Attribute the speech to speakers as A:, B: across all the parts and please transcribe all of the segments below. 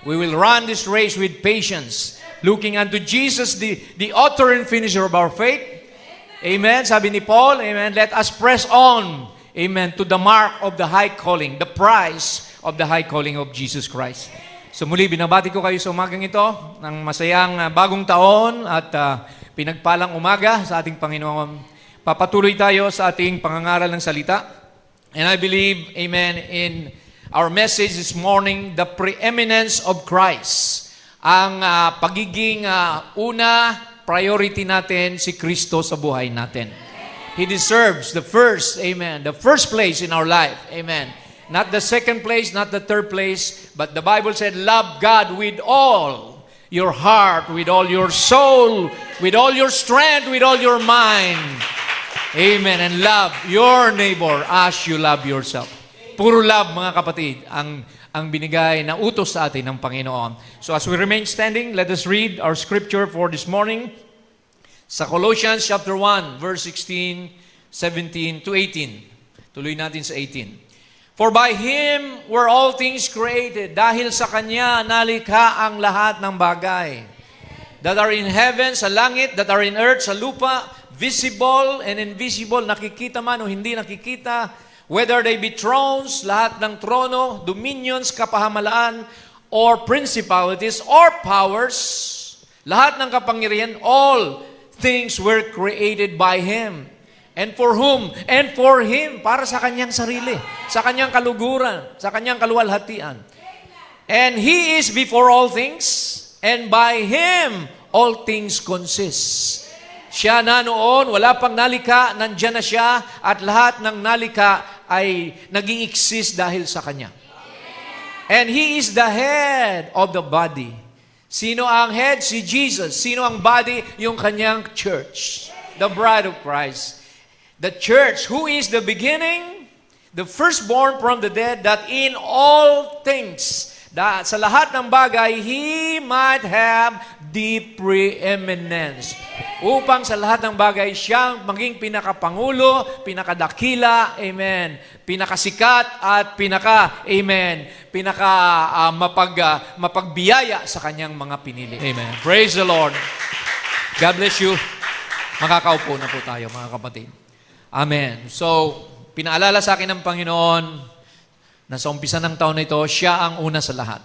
A: We will run this race with patience, looking unto Jesus, the author and finisher of our faith. Amen. Sabi ni Paul, amen, let us press on, amen, to the mark of the high calling, the prize of the high calling of Jesus Christ. So muli, binabati ko kayo sa umagang ito ng masayang bagong taon at pinagpalang umaga sa ating Panginoon. Papatuloy tayo sa ating pangangaral ng salita. And I believe, amen, in our message this morning, the preeminence of Christ. Ang pagiging priority natin si Kristo sa buhay natin. He deserves the first, amen, the first place in our life, amen. Not the second place, not the third place, but the Bible said, love God with all your heart, with all your soul, with all your strength, with all your mind. Amen. And love your neighbor as you love yourself. Puro love, mga kapatid, ang binigay na utos sa atin ng Panginoon. So as we remain standing, let us read our scripture for this morning sa Colossians chapter 1, verse 16, 17 to 18. Tuloy natin sa 18. For by Him were all things created. Dahil sa Kanya nalikha ang lahat ng bagay. That are in heaven, sa langit, that are in earth, sa lupa, visible and invisible, nakikita man o hindi nakikita, whether they be thrones, lahat ng trono, dominions, kapahamalaan, or principalities, or powers, lahat ng kapangyarihan, all things were created by Him. And for whom? And for Him, para sa Kanyang sarili, sa Kanyang kaluguran, sa Kanyang kaluwalhatian. And He is before all things, and by Him all things consist. Siya na noon, wala pang nalika, nandyan na siya, at lahat ng nalika ay nag-i-exist dahil sa Kanya. And He is the head of the body. Sino ang head? Si Jesus. Sino ang body? Yung Kanyang church. The bride of Christ. The church, who is the beginning, the firstborn from the dead, that in all things, sa lahat ng bagay, He might have the preeminence. Upang sa lahat ng bagay, siyang maging pinakapangulo, pinakadakila, amen, pinakasikat, at mapagbiyaya sa Kanyang mga pinili. Amen. Praise the Lord. God bless you. Makakaupo na po tayo, mga kapatid. Amen. So, pinaalala sa akin ng Panginoon na sa umpisa ng taon na ito, siya ang una sa lahat.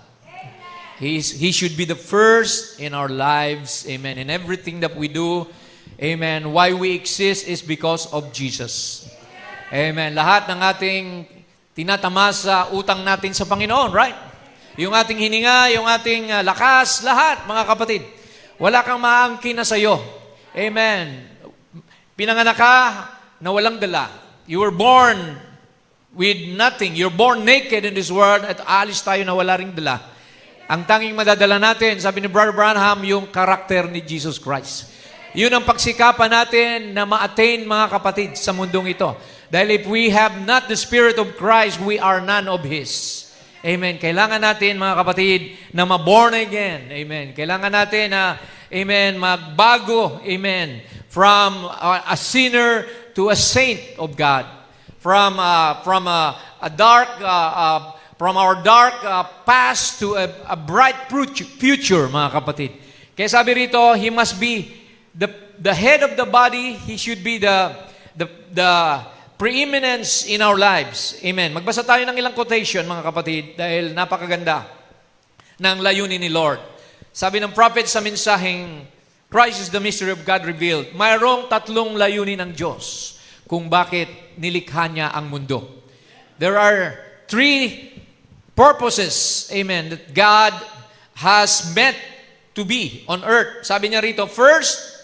A: He should be the first in our lives. Amen. In everything that we do. Amen. Why we exist is because of Jesus. Amen. Lahat ng ating tinatamasa, utang natin sa Panginoon, right? Yung ating hininga, yung ating lakas, lahat, mga kapatid. Wala kang maangkin na sa'yo. Amen. Pinanganak ka na walang dala. You were born with nothing. You're born naked in this world at alis tayo na wala ring dala. Ang tanging madadala natin, sabi ni Brother Branham, yung karakter ni Jesus Christ. Yun ang pagsikapan natin na ma-attain, mga kapatid, sa mundong ito. Dahil if we have not the Spirit of Christ, we are none of His. Amen. Kailangan natin, mga kapatid, na ma-born again. Amen. Kailangan natin na, amen, magbago, amen, from a sinner to a saint of God. From our dark past to a bright future, mga kapatid. Kaya sabi rito, He must be the head of the body. He should be the preeminence in our lives. Amen. Magbasa tayo ng ilang quotation, mga kapatid, dahil napakaganda ng layunin ni Lord. Sabi ng prophet sa mensaheng, Christ is the mystery of God revealed. Mayroong tatlong layunin ng Diyos kung bakit nilikha niya ang mundo. There are three purposes, amen, that God has meant to be on earth. Sabi niya rito, first,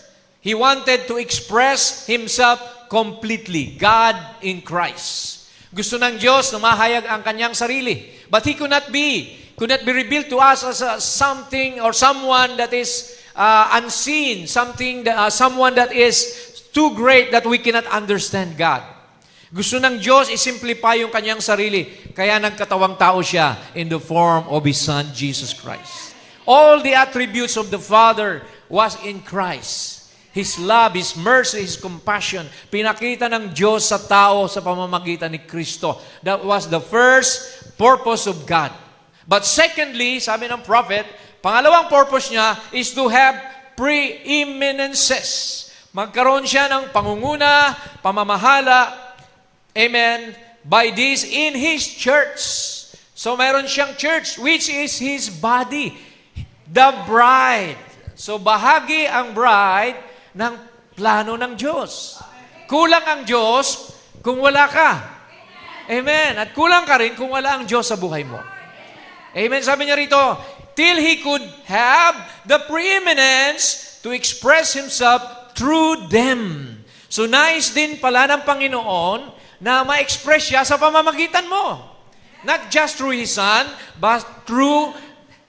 A: He wanted to express Himself completely. God in Christ. Gusto ng Diyos na mahayag ang Kanyang sarili. But He could not be revealed to us as something or someone that is unseen, someone that is too great that we cannot understand God. Gusto ng Diyos i-simplify yung Kanyang sarili. Kaya nagkatawang tao siya in the form of His Son, Jesus Christ. All the attributes of the Father was in Christ. His love, His mercy, His compassion. Pinakita ng Diyos sa tao sa pamamagitan ni Kristo. That was the first purpose of God. But secondly, sabi ng prophet, pangalawang purpose niya is to have preeminences. Magkaroon siya ng pangunguna, pamamahala, amen, by this in His church. So meron siyang church, which is His body, the bride. So bahagi ang bride ng plano ng Diyos. Kulang ang Diyos kung wala ka. Amen. At kulang ka rin kung wala ang Diyos sa buhay mo. Amen. Sabi niya rito, till He could have the preeminence to express Himself through them. So nais din pala ng Panginoon na ma-express siya sa pamamagitan mo. Not just through His Son, but through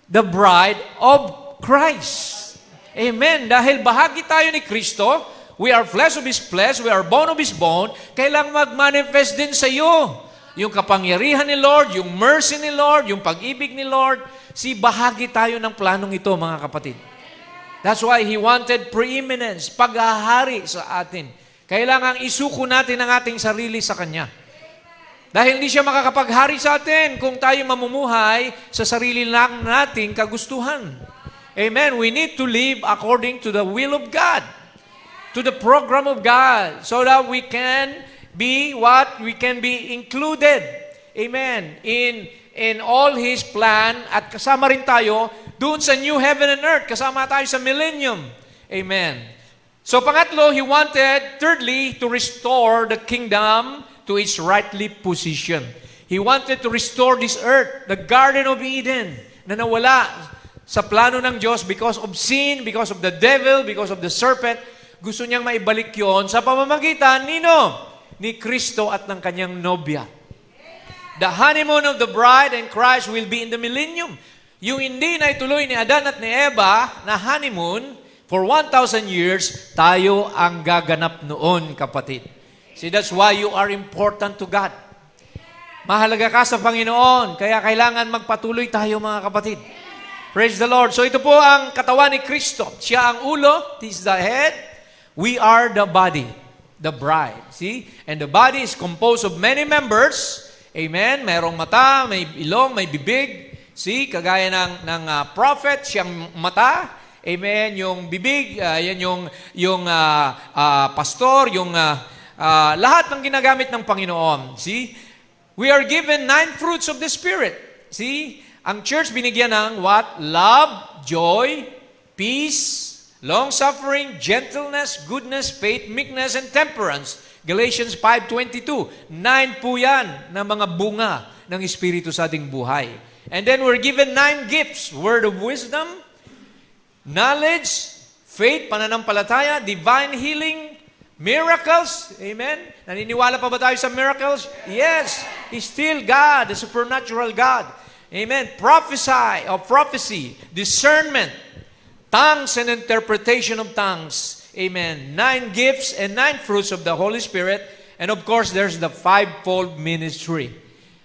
A: the bride of Christ. Amen. Dahil bahagi tayo ni Kristo, we are flesh of His flesh, we are bone of His bone, kailangang mag-manifest din sa iyo yung kapangyarihan ni Lord, yung mercy ni Lord, yung pag-ibig ni Lord. Bahagi tayo ng planong ito, mga kapatid. That's why He wanted preeminence, paghahari sa atin. Kailangang isuko natin ang ating sarili sa Kanya. Dahil hindi siya makakapaghari sa atin kung tayo mamumuhay sa sarili lang nating kagustuhan. Amen. We need to live according to the will of God, to the program of God, so that we can be what? We can be included. Amen. In all His plan, at kasama rin tayo doon sa new heaven and earth. Kasama tayo sa millennium. Amen. So pangatlo, He wanted, thirdly, to restore the kingdom to its rightly position. He wanted to restore this earth, the Garden of Eden, na nawala sa plano ng Diyos because of sin, because of the devil, because of the serpent. Gusto niyang maibalik yon sa pamamagitan ni Kristo at ng kanyang nobya. The honeymoon of the bride and Christ will be in the millennium. Yung hindi na ituloy ni Adan at ni Eva na honeymoon for 1,000 years, tayo ang gaganap noon, kapatid. See, that's why you are important to God. Mahalaga ka sa Panginoon, kaya kailangan magpatuloy tayo, mga kapatid. Praise the Lord. So ito po ang katawan ni Kristo. Siya ang ulo, He is the head. We are the body, the bride. See? And the body is composed of many members. Amen? Merong mata, may ilong, may bibig. See? Kagaya ng prophet, siyang mata. Amen? Yung bibig, yan yung pastor, yung lahat ng ginagamit ng Panginoon. See? We are given 9 fruits of the Spirit. See? Ang church binigyan ng what? Love, joy, peace, long-suffering, gentleness, goodness, faith, meekness, and temperance. Galatians 5:22. 9 po yan na mga bunga ng Espiritu sa ating buhay. And then we're given 9 gifts. Word of wisdom, knowledge, faith, pananampalataya, divine healing, miracles. Amen? Naniniwala pa ba tayo sa miracles? Yes. He's still God, the supernatural God. Amen? Prophecy, discernment, tongues and interpretation of tongues. Amen. 9 gifts and 9 fruits of the Holy Spirit. And of course, there's the 5-fold ministry.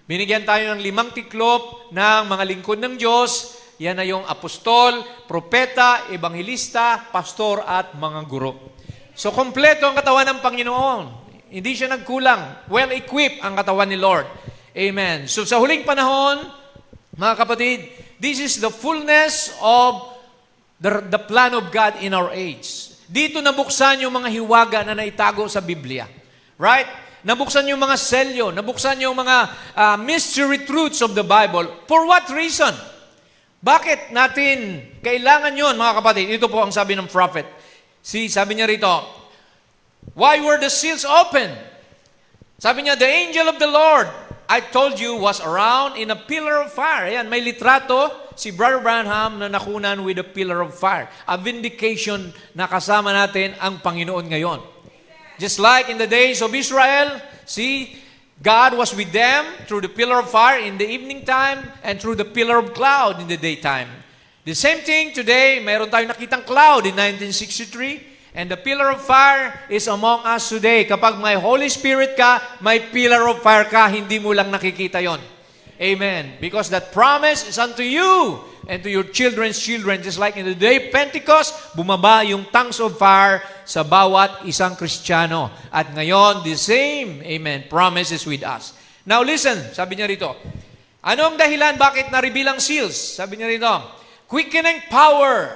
A: Binigyan tayo ng 5 tiklop ng mga lingkod ng Diyos. Yan na yung apostol, propeta, ebanghilista, pastor, at mga guro. So, kompleto ang katawan ng Panginoon. Hindi siya nagkulang. Well-equipped ang katawan ni Lord. Amen. So, sa huling panahon, mga kapatid, this is the fullness of the plan of God in our age. Dito nabuksan yung mga hiwaga na naitago sa Biblia. Right? Nabuksan yung mga selyo, nabuksan yung mga mystery truths of the Bible. For what reason? Bakit natin kailangan yun, mga kapatid? Ito po ang sabi ng prophet. Sabi niya rito, why were the seals open? Sabi niya, the angel of the Lord, I told you, was around in a pillar of fire. Ayan, may litrato si Brother Branham na nakunan with a pillar of fire. A vindication na kasama natin ang Panginoon ngayon. Just like in the days of Israel, see, God was with them through the pillar of fire in the evening time and through the pillar of cloud in the daytime. The same thing today, mayroon tayong nakitang cloud in 1963. And the pillar of fire is among us today. Kapag may Holy Spirit ka, may pillar of fire ka, hindi mo lang nakikita yon. Amen. Because that promise is unto you and to your children's children. Just like in the day of Pentecost, bumaba yung tongues of fire sa bawat isang Kristiyano. At ngayon, the same, amen, promise is with us. Now listen, sabi niya rito, Ano ang dahilan bakit na-reveal ang seals? Sabi niya rito, quickening power,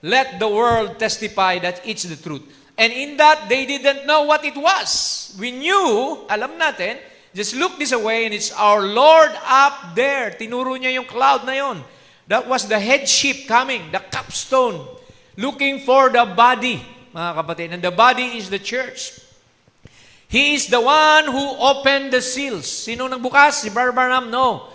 A: let the world testify that it's the truth. And in that, they didn't know what it was. We knew, alam natin, just look this way and it's our Lord up there. Tinuro niya yung cloud na yon. That was the headship coming, the capstone, looking for the body, mga kapatid. And the body is the church. He is the one who opened the seals. Sino nagbukas? Si Brother Branham? No.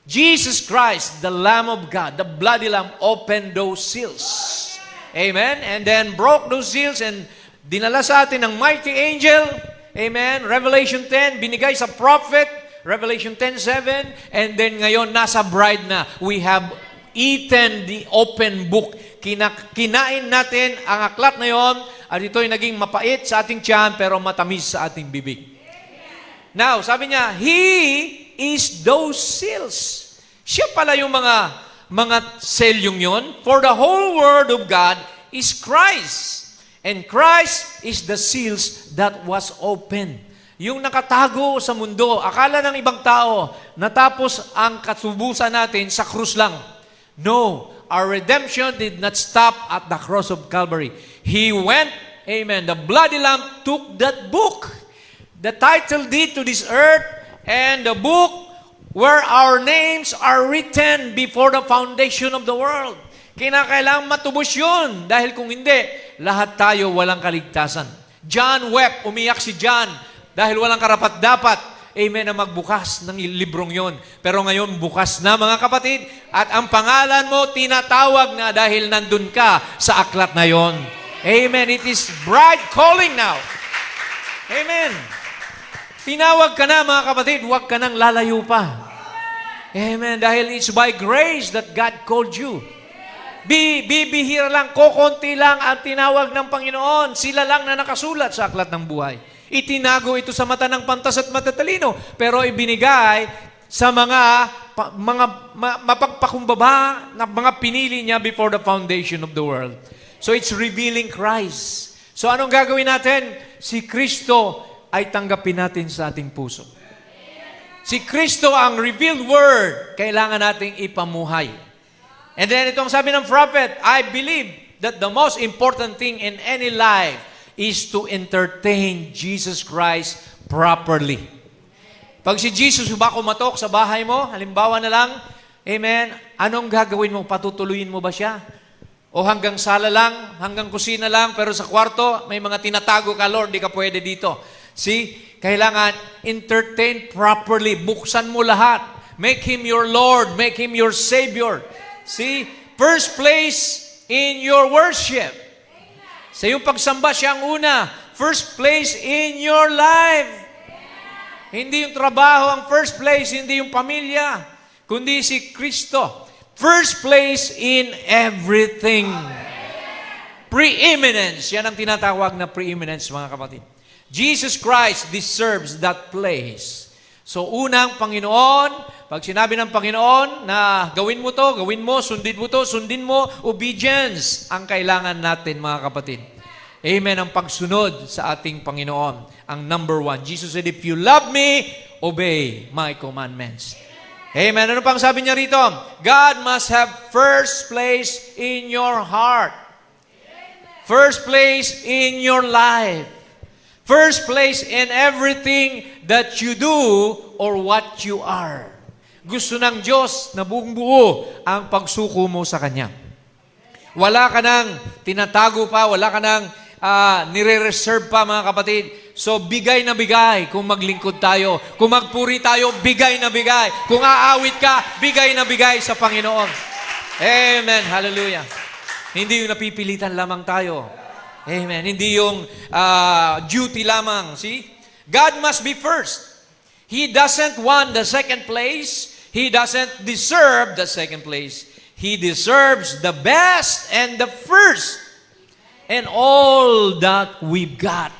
A: Jesus Christ, the Lamb of God, the bloody Lamb, opened those seals. Amen? And then broke those seals and dinala sa atin ng mighty angel. Amen? Revelation 10, binigay sa prophet. Revelation 10:7. And then ngayon, nasa bride na. We have eaten the open book. Kinain natin ang aklat na yon at ito'y naging mapait sa ating tiyan pero matamis sa ating bibig. Now, sabi niya, He is those seals. Siya pala yung mga selyong yon. For the whole word of God is Christ. And Christ is the seals that was open. Yung nakatago sa mundo, akala ng ibang tao, natapos ang katubusan natin sa krus lang. No, our redemption did not stop at the cross of Calvary. He went, amen, the bloody lamb took that book, the title deed to this earth, and the book where our names are written before the foundation of the world. Kinakailangan matubos yun. Dahil kung hindi, lahat tayo walang kaligtasan. John wept, umiyak si John dahil walang karapat-dapat, amen, na magbukas ng librong yon. Pero ngayon, bukas na mga kapatid, at ang pangalan mo tinatawag na dahil nandun ka sa aklat na yon. Amen. It is bride calling now. Amen. Tinawag ka na mga kapatid, huwag ka nang lalayo pa. Amen. Dahil it's by grace that God called you. Bibihira lang, kokonti lang ang tinawag ng Panginoon. Sila lang na nakasulat sa aklat ng buhay. Itinago ito sa mata ng pantas at matatalino, pero ibinigay sa mga mapagpakumbaba na mga pinili niya before the foundation of the world. So it's revealing Christ. So anong gagawin natin? Si Kristo ay tanggapin natin sa ating puso. Si Kristo ang revealed word, kailangan nating ipamuhay. And then itong sabi ng prophet, I believe that the most important thing in any life is to entertain Jesus Christ properly. Pag si Jesus ba kumatok sa bahay mo, halimbawa na lang, amen, anong gagawin mo? Patutuloyin mo ba siya? O hanggang sala lang, hanggang kusina lang, pero sa kwarto, may mga tinatago ka, Lord, di ka pwede dito. See, kailangan entertain properly. Buksan mo lahat. Make Him your Lord. Make Him your Savior. See, first place in your worship. Sa iyong pagsamba, siya ang una. First place in your life. Hindi yung trabaho ang first place, hindi yung pamilya, kundi si Kristo. First place in everything. Preeminence. Yan ang tinatawag na preeminence, mga kapatid. Jesus Christ deserves that place. So, unang Panginoon, pag sinabi ng Panginoon na gawin mo to, gawin mo, sundin mo to, sundin mo, obedience ang kailangan natin, mga kapatid. Amen, ang pagsunod sa ating Panginoon, ang number one. Jesus said, if you love me, obey my commandments. Amen. Ano pang sabi niya rito? God must have first place in your heart. First place in your life. First place in everything that you do or what you are. Gusto ng Diyos na buong buo ang pagsuko mo sa Kanya. Wala ka nang tinatago pa, wala ka nang nire-reserve pa, mga kapatid. So, bigay na bigay kung maglingkod tayo. Kung magpuri tayo, bigay na bigay. Kung aawit ka, bigay na bigay sa Panginoon. Amen. Hallelujah. Hindi yung napipilitan lamang tayo. Amen. Hindi yung duty lamang. See? God must be first. He doesn't want the second place. He doesn't deserve the second place. He deserves the best and the first. And all that we've got.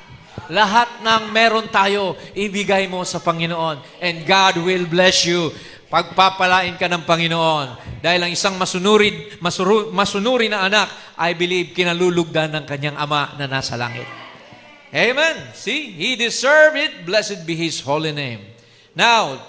A: Lahat ng meron tayo, ibigay mo sa Panginoon. And God will bless you. Pagpapalain ka ng Panginoon. Dahil ang isang masunuri na anak, I believe, kinalulugdan ng kanyang ama na nasa langit. Amen. See? He deserved it. Blessed be His holy name. Now,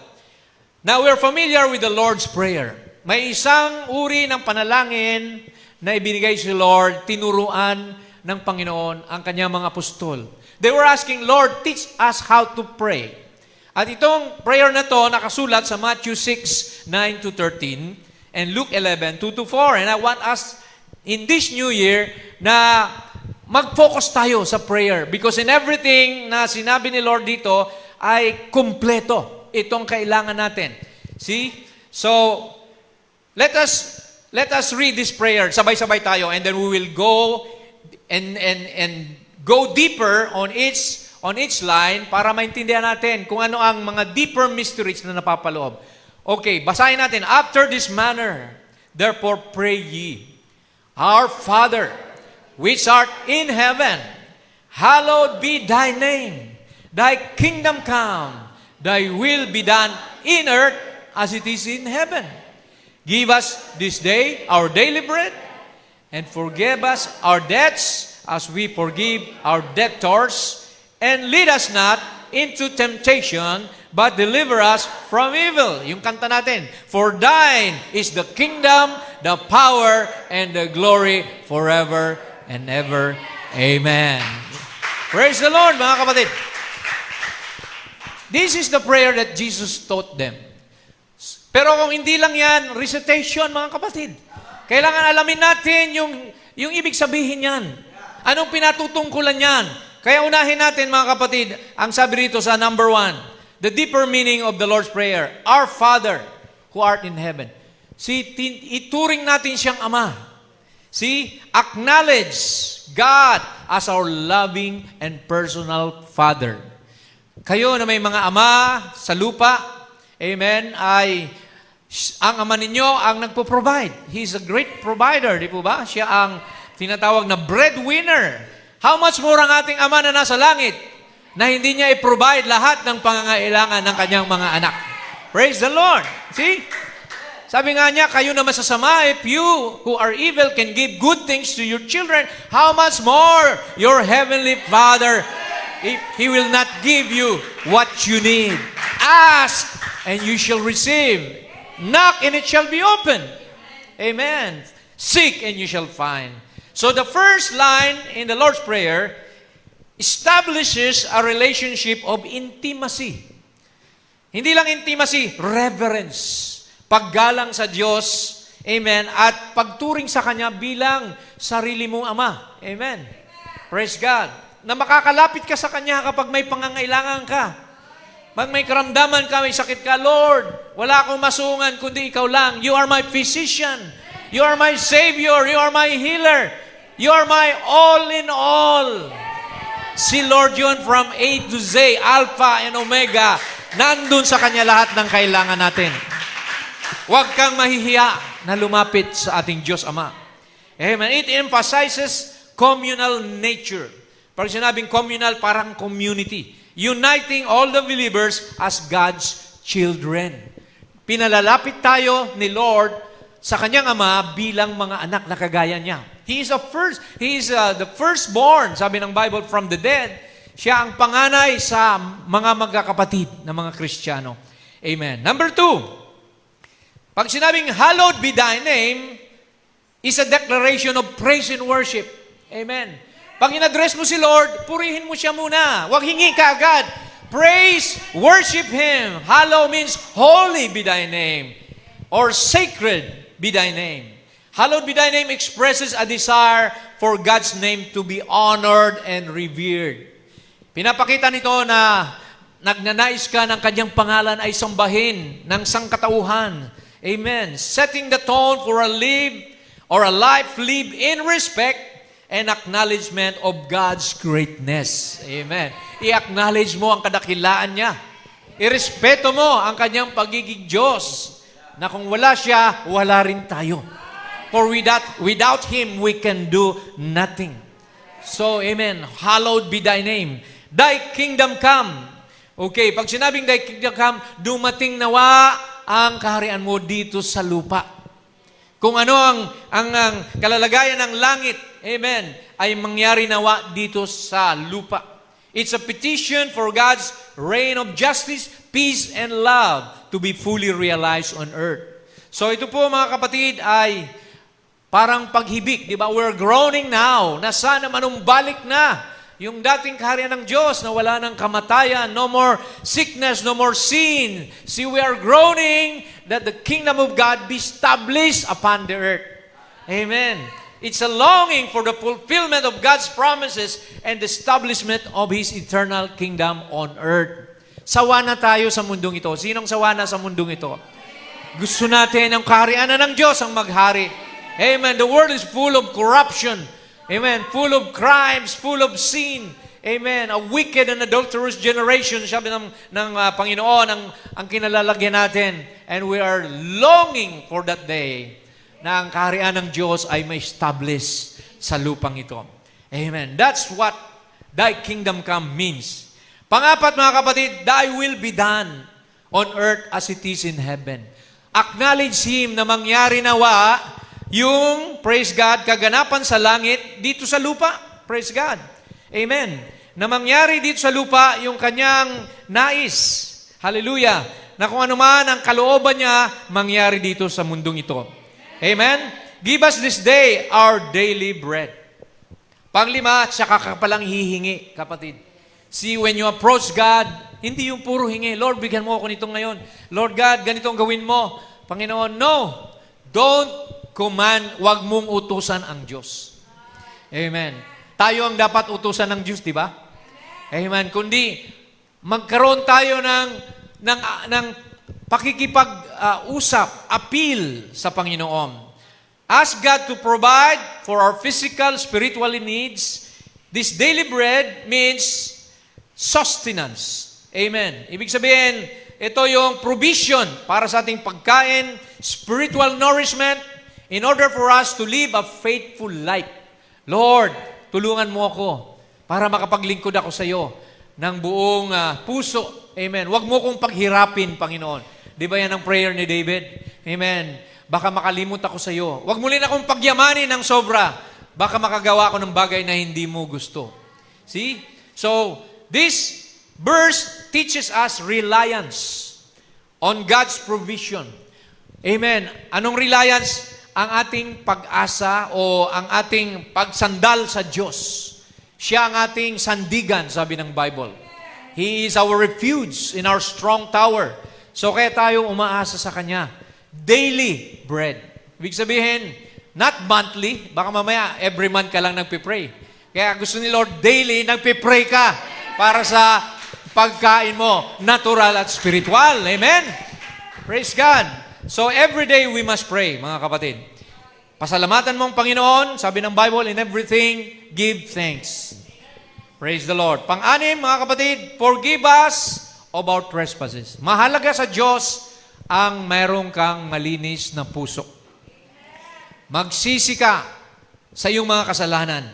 A: Now, we're familiar with the Lord's Prayer. May isang uri ng panalangin na ibinigay si Lord, tinuruan ng Panginoon ang kanyang mga apostol. They were asking, Lord, teach us how to pray. At itong prayer na to nakasulat sa Matthew 6:9-13 and Luke 11:2-4. And I want us in this new year na mag-focus tayo sa prayer because in everything na sinabi ni Lord dito ay kumpleto itong kailangan natin. See? So, let us read this prayer. Sabay-sabay tayo and then we will go and go deeper on each line para maintindihan natin kung ano ang mga deeper mysteries na napapaloob. Okay, basahin natin. After this manner, therefore pray ye, Our Father, which art in heaven, hallowed be thy name. Thy kingdom come, thy will be done in earth as it is in heaven. Give us this day our daily bread, and forgive us our debts as we forgive our debtors, and lead us not into temptation, but deliver us from evil. Yung kanta natin, for thine is the kingdom, the power, and the glory forever and ever. Amen. Praise the Lord, mga kapatid. This is the prayer that Jesus taught them. Pero kung hindi lang yan, recitation, mga kapatid. Kailangan alamin natin yung ibig sabihin yan. Anong pinatutungkulan yan? Kaya unahin natin, mga kapatid, ang sabi rito sa number 1, the deeper meaning of the Lord's Prayer. Our Father, who art in heaven. See, ituring natin siyang Ama. See, acknowledge God as our loving and personal Father. Kayo na may mga ama sa lupa, amen, ay ang ama ninyo ang nagpo-provide. He's a great provider, di po ba? Siya ang tinatawag na breadwinner. How much more ang ating ama na nasa langit na hindi niya i-provide lahat ng pangangailangan ng kanyang mga anak. Praise the Lord. See? Sabi nga niya, kayo na masasama, if you who are evil can give good things to your children, how much more your heavenly Father, if He will not give you what you need. Ask, and you shall receive. Knock, and it shall be opened. Amen. Seek, and you shall find. So the first line in the Lord's Prayer establishes a relationship of intimacy. Hindi lang intimacy, reverence. Paggalang sa Diyos, amen, at pagturing sa Kanya bilang sarili mong Ama. Amen. Praise God. Na makakalapit ka sa Kanya kapag may pangangailangan ka. Pag may karamdaman ka, may sakit ka, Lord, wala akong masungan kundi Ikaw lang. You are my physician. You are my Savior. You are my healer. You are my all in all. Si Lord yun from A to Z, Alpha and Omega. Nandun sa Kanya lahat ng kailangan natin. Huwag kang mahihiya na lumapit sa ating Diyos Ama. Amen. It emphasizes communal nature. Pag sinabing communal, parang community. Uniting all the believers as God's children. Pinalalapit tayo ni Lord sa Kanyang Ama bilang mga anak na kagaya niya. He is the firstborn, sabi ng Bible, from the dead. Siya ang panganay sa mga magkakapatid na mga Kristiyano. Amen. Number 2, pag sinabing, hallowed be thy name, is a declaration of praise and worship. Amen. Pag in-address mo si Lord, purihin mo siya muna. Huwag hingi ka agad. Praise, worship Him. Hallow means holy be thy name. Or sacred be thy name. Hallowed be thy name expresses a desire for God's name to be honored and revered. Pinapakita nito na nagnanais ka ng kanyang pangalan ay sambahin ng sangkatauhan. Amen. Setting the tone for a life lived in respect and acknowledgement of God's greatness. Amen. I-acknowledge mo ang kadakilaan niya. Irespeto mo ang kanyang pagiging Diyos na kung wala siya, wala rin tayo. For without Him, we can do nothing. So, amen. Hallowed be thy name. Thy kingdom come. Okay, pag sinabing thy kingdom come, dumating nawa ang kaharian mo dito sa lupa. Kung ano ang kalalagayan ng langit, amen, ay mangyari nawa dito sa lupa. It's a petition for God's reign of justice, peace, and love to be fully realized on earth. So ito po mga kapatid ay parang paghibik, di ba? We're groaning now na sana manumbalik na yung dating kaharian ng Diyos na wala ng kamatayan, no more sickness, no more sin. See, we are groaning that the kingdom of God be established upon the earth. Amen. It's a longing for the fulfillment of God's promises and the establishment of His eternal kingdom on earth. Sawa na tayo sa mundong ito. Sinong sawa na sa mundong ito? Gusto natin ang kaharian ng Diyos ang maghari. Amen. The world is full of corruption. Amen. Full of crimes, full of sin. Amen. A wicked and adulterous generation, sabi ng Panginoon, ang kinalalagyan natin. And we are longing for that day na ang kaharian ng Diyos ay may establish sa lupang ito. Amen. That's what Thy kingdom come means. Pangapat mga kapatid, Thy will be done on earth as it is in heaven. Acknowledge Him na mangyari nawa yung, praise God, kaganapan sa langit dito sa lupa. Praise God. Amen. Na mangyari dito sa lupa yung kanyang nais. Hallelujah. Na kung ano man ang kalooban niya, mangyari dito sa mundong ito. Amen. Give us this day our daily bread. Panglima, tsaka ka palang hihingi, kapatid. See, when you approach God, hindi yung puro hingi. Lord, bigyan mo ako nito ngayon. Lord God, ganito ang gawin mo. Panginoon, no. Don't command, wag mong utusan ang Diyos. Amen. Tayo ang dapat utusan ng Diyos, di ba? Amen. Kundi, magkaroon tayo ng pakikipag-usap, appeal sa Panginoon. Ask God to provide for our physical, spiritual needs. This daily bread means sustenance. Amen. Ibig sabihin, ito yung provision para sa ating pagkain, spiritual nourishment, in order for us to live a faithful life. Lord, tulungan mo ako para makapaglingkod ako sa iyo ng buong puso. Amen. Huwag mo kong paghirapin, Panginoon. Di ba yan ang prayer ni David? Amen. Baka makalimot ako sa iyo. Huwag mo rin akong pagyamanin ng sobra. Baka makagawa ako ng bagay na hindi mo gusto. See? So, this verse teaches us reliance on God's provision. Amen. Anong reliance? Ang ating pag-asa o ang ating pagsandal sa Diyos. Siya ang ating sandigan, sabi ng Bible. He is our refuge in our strong tower. So kaya tayo umaasa sa Kanya. Daily bread. Ibig sabihin, not monthly. Baka mamaya, every month ka lang nagpipray. Kaya gusto ni Lord, daily, nagpipray ka para sa pagkain mo, natural at spiritual. Amen? Praise God. So, every day we must pray, mga kapatid. Pasalamatan mong Panginoon, sabi ng Bible, in everything, give thanks. Praise the Lord. Pang-anim, mga kapatid, forgive us of our trespasses. Mahalaga sa Diyos ang mayroong kang malinis na puso. Magsisi ka sa iyong mga kasalanan.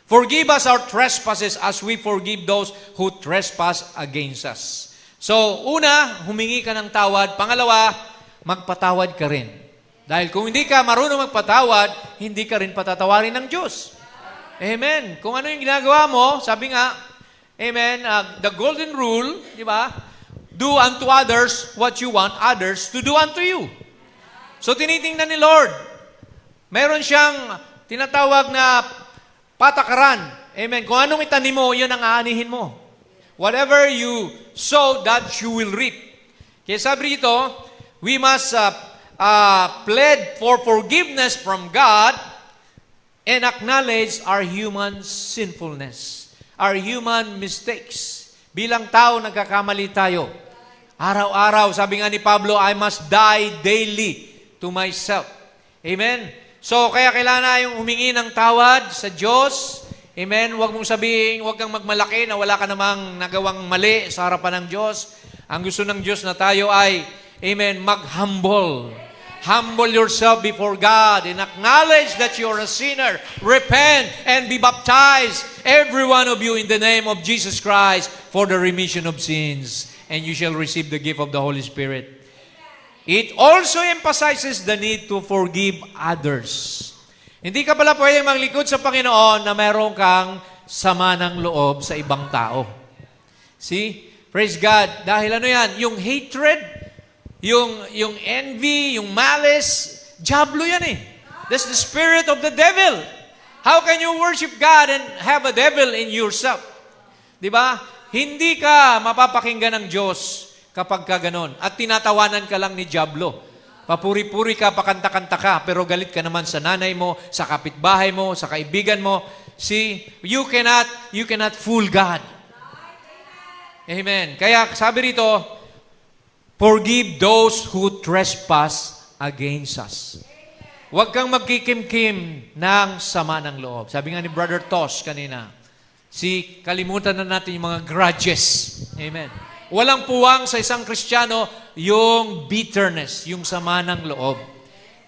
A: Forgive us our trespasses as we forgive those who trespass against us. So, una, humingi ka ng tawad. Pangalawa, magpatawad ka rin. Dahil kung hindi ka marunong magpatawad, hindi ka rin patatawarin ng Diyos. Amen. Kung ano yung ginagawa mo, sabi nga, amen, the golden rule, di ba? Do unto others what you want others to do unto you. So tinitingnan ni Lord. Meron siyang tinatawag na patakaran. Amen. Kung anong itanim mo, yun ang aanihin mo. Whatever you sow, that you will reap. Kaya sabi rito, we must plead for forgiveness from God and acknowledge our human sinfulness, our human mistakes. Bilang tao, nagkakamali tayo. Araw-araw, sabi nga ni Pablo, I must die daily to myself. Amen? So, kaya kailangan yung humingi ng tawad sa Diyos. Amen? Huwag mong sabihin, huwag kang magmalaki na wala ka namang nagawang mali sa harapan ng Diyos. Ang gusto ng Diyos na tayo ay, amen, mag-humble. Humble yourself before God and acknowledge that you're a sinner. Repent and be baptized, every one of you, in the name of Jesus Christ for the remission of sins. And you shall receive the gift of the Holy Spirit. It also emphasizes the need to forgive others. Hindi ka pala pwede maglingkod sa Panginoon na meron kang sama ng loob sa ibang tao. See? Praise God. Dahil ano yan? Yung hatred, yung envy, yung malice, diablo yan eh. That's the spirit of the devil. How can you worship God and have a devil in yourself? Di ba? Hindi ka mapapakinggan ng Diyos kapag ka ganon. At tinatawanan ka lang ni diablo. Papuri-puri ka, pakanta-kanta ka, pero galit ka naman sa nanay mo, sa kapitbahay mo, sa kaibigan mo. See, you cannot fool God. Amen. Kaya sabi rito, forgive those who trespass against us. Huwag kang magkikimkim ng sama ng loob. Sabi nga ni Brother Tosh kanina, kalimutan na natin yung mga grudges. Amen. Walang puwang sa isang Kristiyano yung bitterness, yung sama ng loob.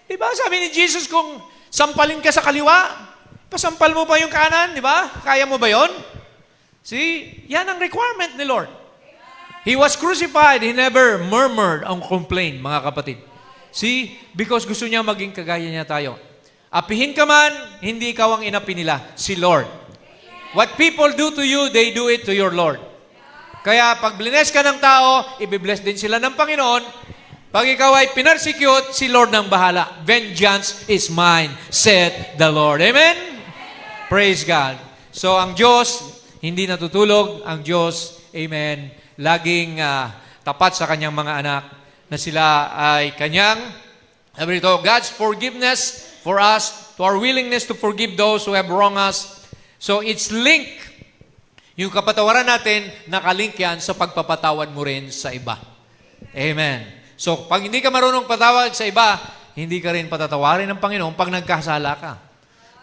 A: Diba sabi ni Jesus, kung sampalin ka sa kaliwa, pasampal mo pa yung kanan, di ba? Kaya mo ba yon? See, yan ang requirement ni Lord. He was crucified, He never murmured or complained, mga kapatid. See, because gusto niya maging kagaya niya tayo. Apihin ka man, hindi ikaw ang inapi nila, si Lord. What people do to you, they do it to your Lord. Kaya pag bless ka ng tao, ibibless din sila ng Panginoon. Pag ikaw ay pinersecute, si Lord nang bahala. Vengeance is mine, said the Lord. Amen? Praise God. So ang Diyos, hindi natutulog. Ang Diyos, amen, laging tapat sa kanyang mga anak na sila ay kanyang, sabi rito, God's forgiveness for us, to our willingness to forgive those who have wronged us. So it's linked. Yung kapatawaran natin, nakalink yan sa pagpapatawad mo rin sa iba. Amen. So, pag hindi ka marunong patawad sa iba, hindi ka rin patatawarin ng Panginoon pag nagkasala ka.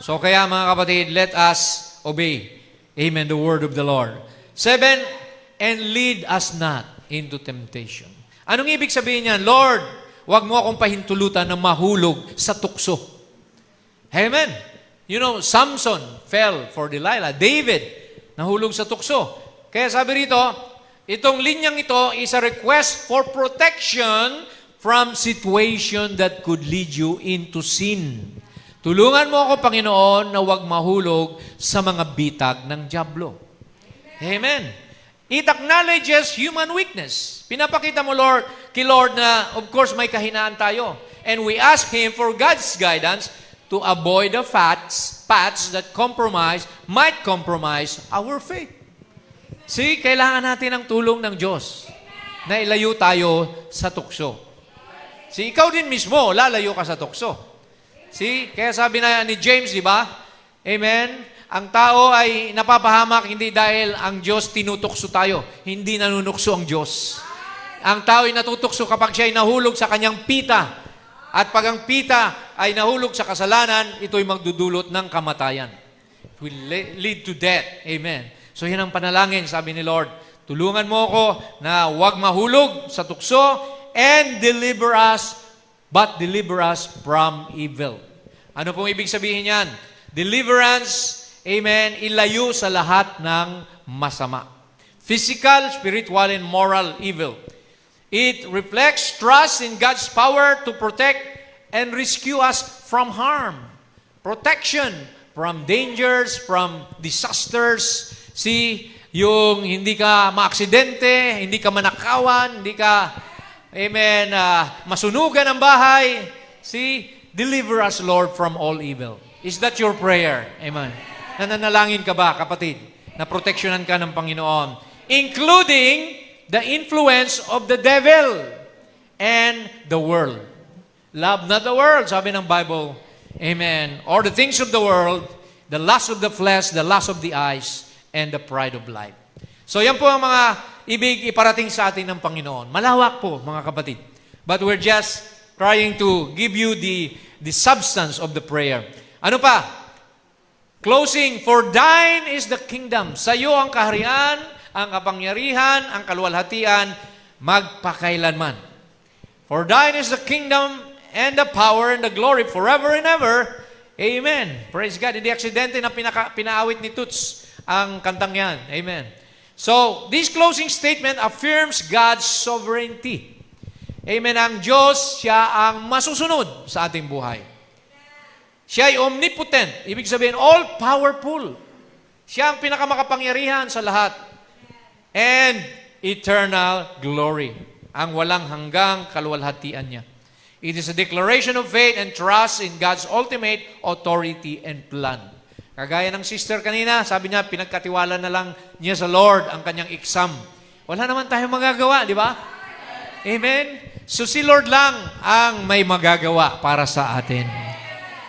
A: So, kaya mga kapatid, let us obey. Amen, the word of the Lord. 7, and lead us not into temptation. Anong ibig sabihin niyan? Lord, wag mo akong pahintulutan na mahulog sa tukso. Amen. You know, Samson fell for Delilah. David, nahulog sa tukso. Kaya sabi rito, itong linyang ito is a request for protection from situation that could lead you into sin. Tulungan mo ako, Panginoon, na huwag mahulog sa mga bitag ng diablo. Amen. It acknowledges human weakness. Pinapakita mo, Lord, kay Lord na, of course, may kahinaan tayo. And we ask Him for God's guidance to avoid the paths that might compromise our faith. See, kailangan natin ang tulong ng Diyos na ilayo tayo sa tukso. See, ikaw din mismo, lalayo ka sa tukso. See, kaya sabi na ni James, di ba? Amen? Ang tao ay napapahamak hindi dahil ang Diyos tinutukso tayo. Hindi nanunukso ang Diyos. Ang tao ay natutukso kapag siya ay nahulog sa kanyang pita. At pag ang pita ay nahulog sa kasalanan, ito'y magdudulot ng kamatayan. It will lead to death. Amen. So yan ang panalangin, sabi ni Lord. Tulungan mo ako na huwag mahulog sa tukso and deliver us from evil. Ano pong ibig sabihin yan? Deliverance, amen, ilayo sa lahat ng masama. Physical, spiritual, and moral evil. It reflects trust in God's power to protect and rescue us from harm. Protection from dangers, from disasters. See, yung hindi ka maaksidente, hindi ka manakawan, hindi ka, amen, masunugan ang bahay. See, deliver us, Lord, from all evil. Is that your prayer? Amen. Nananalangin ka ba, kapatid, na proteksyonan ka ng Panginoon? Including the influence of the devil and the world. Love not the world, sabi ng Bible. Amen. Or the things of the world, the lust of the flesh, the lust of the eyes, and the pride of life. So yan po ang mga ibig iparating sa atin ng Panginoon. Malawak po, mga kapatid. But we're just trying to give you the substance of the prayer. Ano pa? Closing, for thine is the kingdom. Sa iyo ang kaharian, ang kapangyarihan, ang kaluwalhatian, magpakailanman. For thine is the kingdom and the power and the glory forever and ever. Amen. Praise God. Hindi aksidente na pinaawit ni Toots ang kantang yan. Amen. So, this closing statement affirms God's sovereignty. Amen. Ang Diyos, siya ang masusunod sa ating buhay. Siya ay omnipotent. Ibig sabihin, all-powerful. Siya ang pinakamakapangyarihan sa lahat. And eternal glory. ang walang hanggang kaluwalhatian niya. It is a declaration of faith and trust in God's ultimate authority and plan. Kagaya ng sister kanina, sabi niya, pinagkatiwala na lang niya sa Lord ang kanyang exam. Wala naman tayong magagawa, di ba? Amen? So si Lord lang ang may magagawa para sa atin.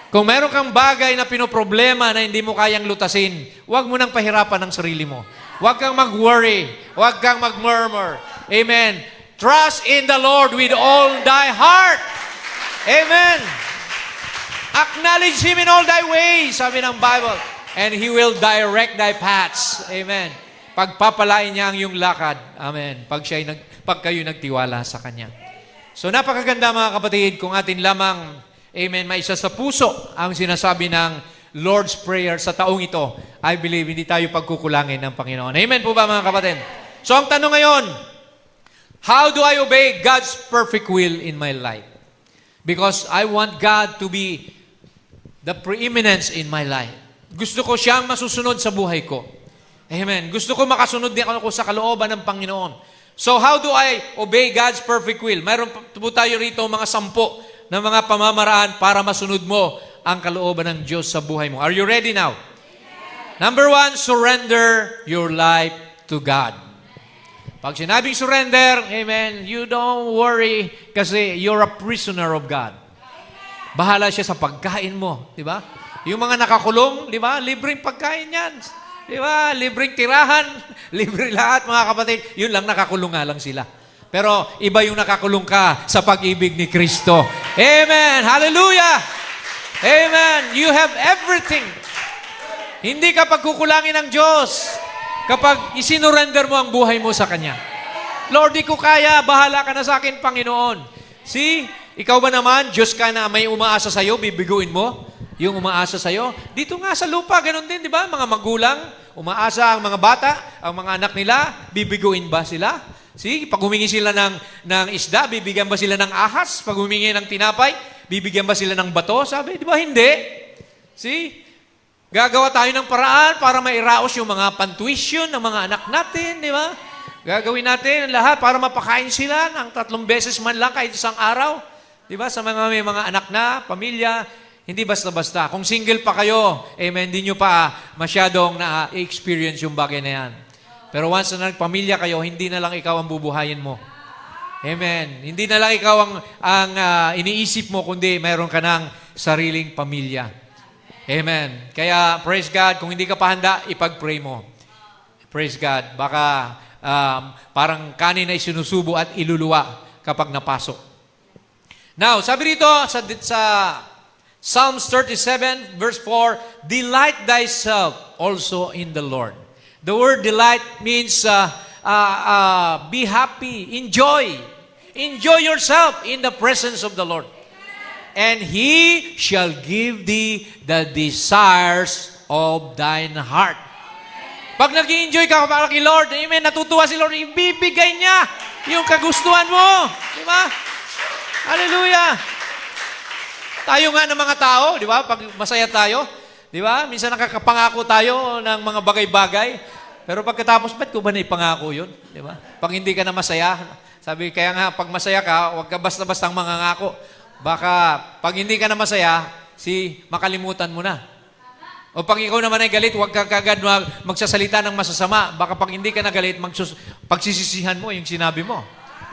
A: Kung meron kang bagay na pinoproblema na hindi mo kayang lutasin, huwag mo nang pahirapan ang sarili mo. Huwag kang mag-worry. Huwag kang mag-murmur. Amen. Trust in the Lord with all thy heart. Amen. Acknowledge Him in all thy ways, sabi ng Bible. And He will direct thy paths. Amen. Pagpapalain niya ang iyong lakad. Amen. Pag kayo nagtiwala sa Kanya. So napakaganda mga kapatid kung atin lamang, amen, maisa sa puso ang sinasabi ng Lord's Prayer sa taong ito. I believe hindi tayo pagkukulangin ng Panginoon. Amen po ba mga kapatid? So ang tanong ngayon, how do I obey God's perfect will in my life? Because I want God to be the preeminence in my life. Gusto ko siyang masusunod sa buhay ko. Amen. Gusto ko makasunod din ako sa kalooban ng Panginoon. So how do I obey God's perfect will? Mayroon po tayo rito mga 10 na mga pamamaraan para masunod mo ang kalooban ng Diyos sa buhay mo. Are you ready now? Number 1, surrender your life to God. Pag sinabing surrender, amen, you don't worry kasi you're a prisoner of God. Bahala siya sa pagkain mo, di ba? Yung mga nakakulong, di ba? Libreng pagkain yan. Di ba? Libreng tirahan, libre lahat mga kapatid. Yun lang, nakakulong nga lang sila. Pero iba yung nakakulong ka sa pag-ibig ni Kristo. Amen! Hallelujah! Amen! You have everything. Hindi ka pagkukulangin ng Diyos kapag isinurrender mo ang buhay mo sa Kanya. Lord, di ko kaya. Bahala ka na sa akin, Panginoon. See? Ikaw ba naman, Diyos ka na may umaasa sa'yo, bibiguin mo yung umaasa sa'yo? Dito nga sa lupa, ganun din, di ba? Mga magulang, umaasa ang mga bata, ang mga anak nila, bibiguin ba sila? See? Pag humingi sila ng isda, bibigyan ba sila ng ahas? Pag humingi ng tinapay, bibigyan ba sila ng bato? Sabi, di ba? Hindi. See? Gagawa tayo ng paraan para mairaos yung mga pantuition ng mga anak natin, di ba? Gagawin natin ang lahat para mapakain sila ng 3 beses man lang kahit isang araw. Di ba? Sa mga may mga anak na, pamilya, hindi basta-basta. Kung single pa kayo, amen, hindi nyo pa masyadong na-experience yung bagay na yan. Pero once na nagpamilya kayo, hindi na lang ikaw ang bubuhayin mo. Amen. Hindi na lang ikaw ang iniisip mo, kundi mayroon ka ng sariling pamilya. Amen. Kaya, praise God, kung hindi ka pa handa, ipag-pray mo. Praise God. Baka parang kanin ay sinusubo at iluluwa kapag napasok. Now, sabi rito sa Psalms 37, verse 4, delight thyself also in the Lord. The word delight means be happy, enjoy. Enjoy yourself in the presence of the Lord. And He shall give thee the desires of thine heart. Pag nag-i-enjoy ka para kay Lord, amen, natutuwa si Lord, ibibigay niya yung kagustuhan mo. Di ba? Hallelujah! Tayo nga ng mga tao, di ba? Pag masaya tayo, di ba? Minsan nakakapangako tayo ng mga bagay-bagay. Pero pagkatapos, ba't ko ba naipangako yun? Di ba? Pag hindi ka na masaya, sabi, kaya nga, pag masaya ka, huwag ka basta-bastang mangangako. Baka, pag hindi ka na masaya, makalimutan mo na. O pag ikaw naman ay galit, huwag ka kagad magsasalita ng masasama. Baka pag hindi ka na galit, pagsisisihan mo yung sinabi mo.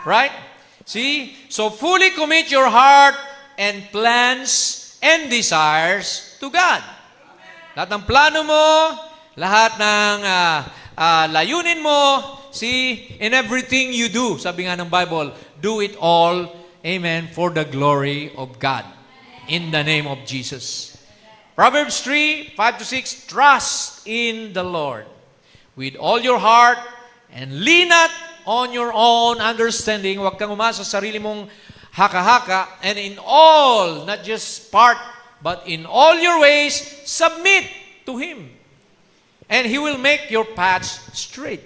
A: Right? See? So, fully commit your heart and plans and desires to God. Lahat ng plano mo, lahat ng layunin mo, see, in everything you do, sabi nga ng Bible, do it all, amen, for the glory of God. In the name of Jesus. Proverbs 3:5-6, trust in the Lord with all your heart and lean not on your own understanding. Huwag kang umasa sa sarili mong haka-haka. And in all, not just part, but in all your ways, submit to Him. And He will make your paths straight.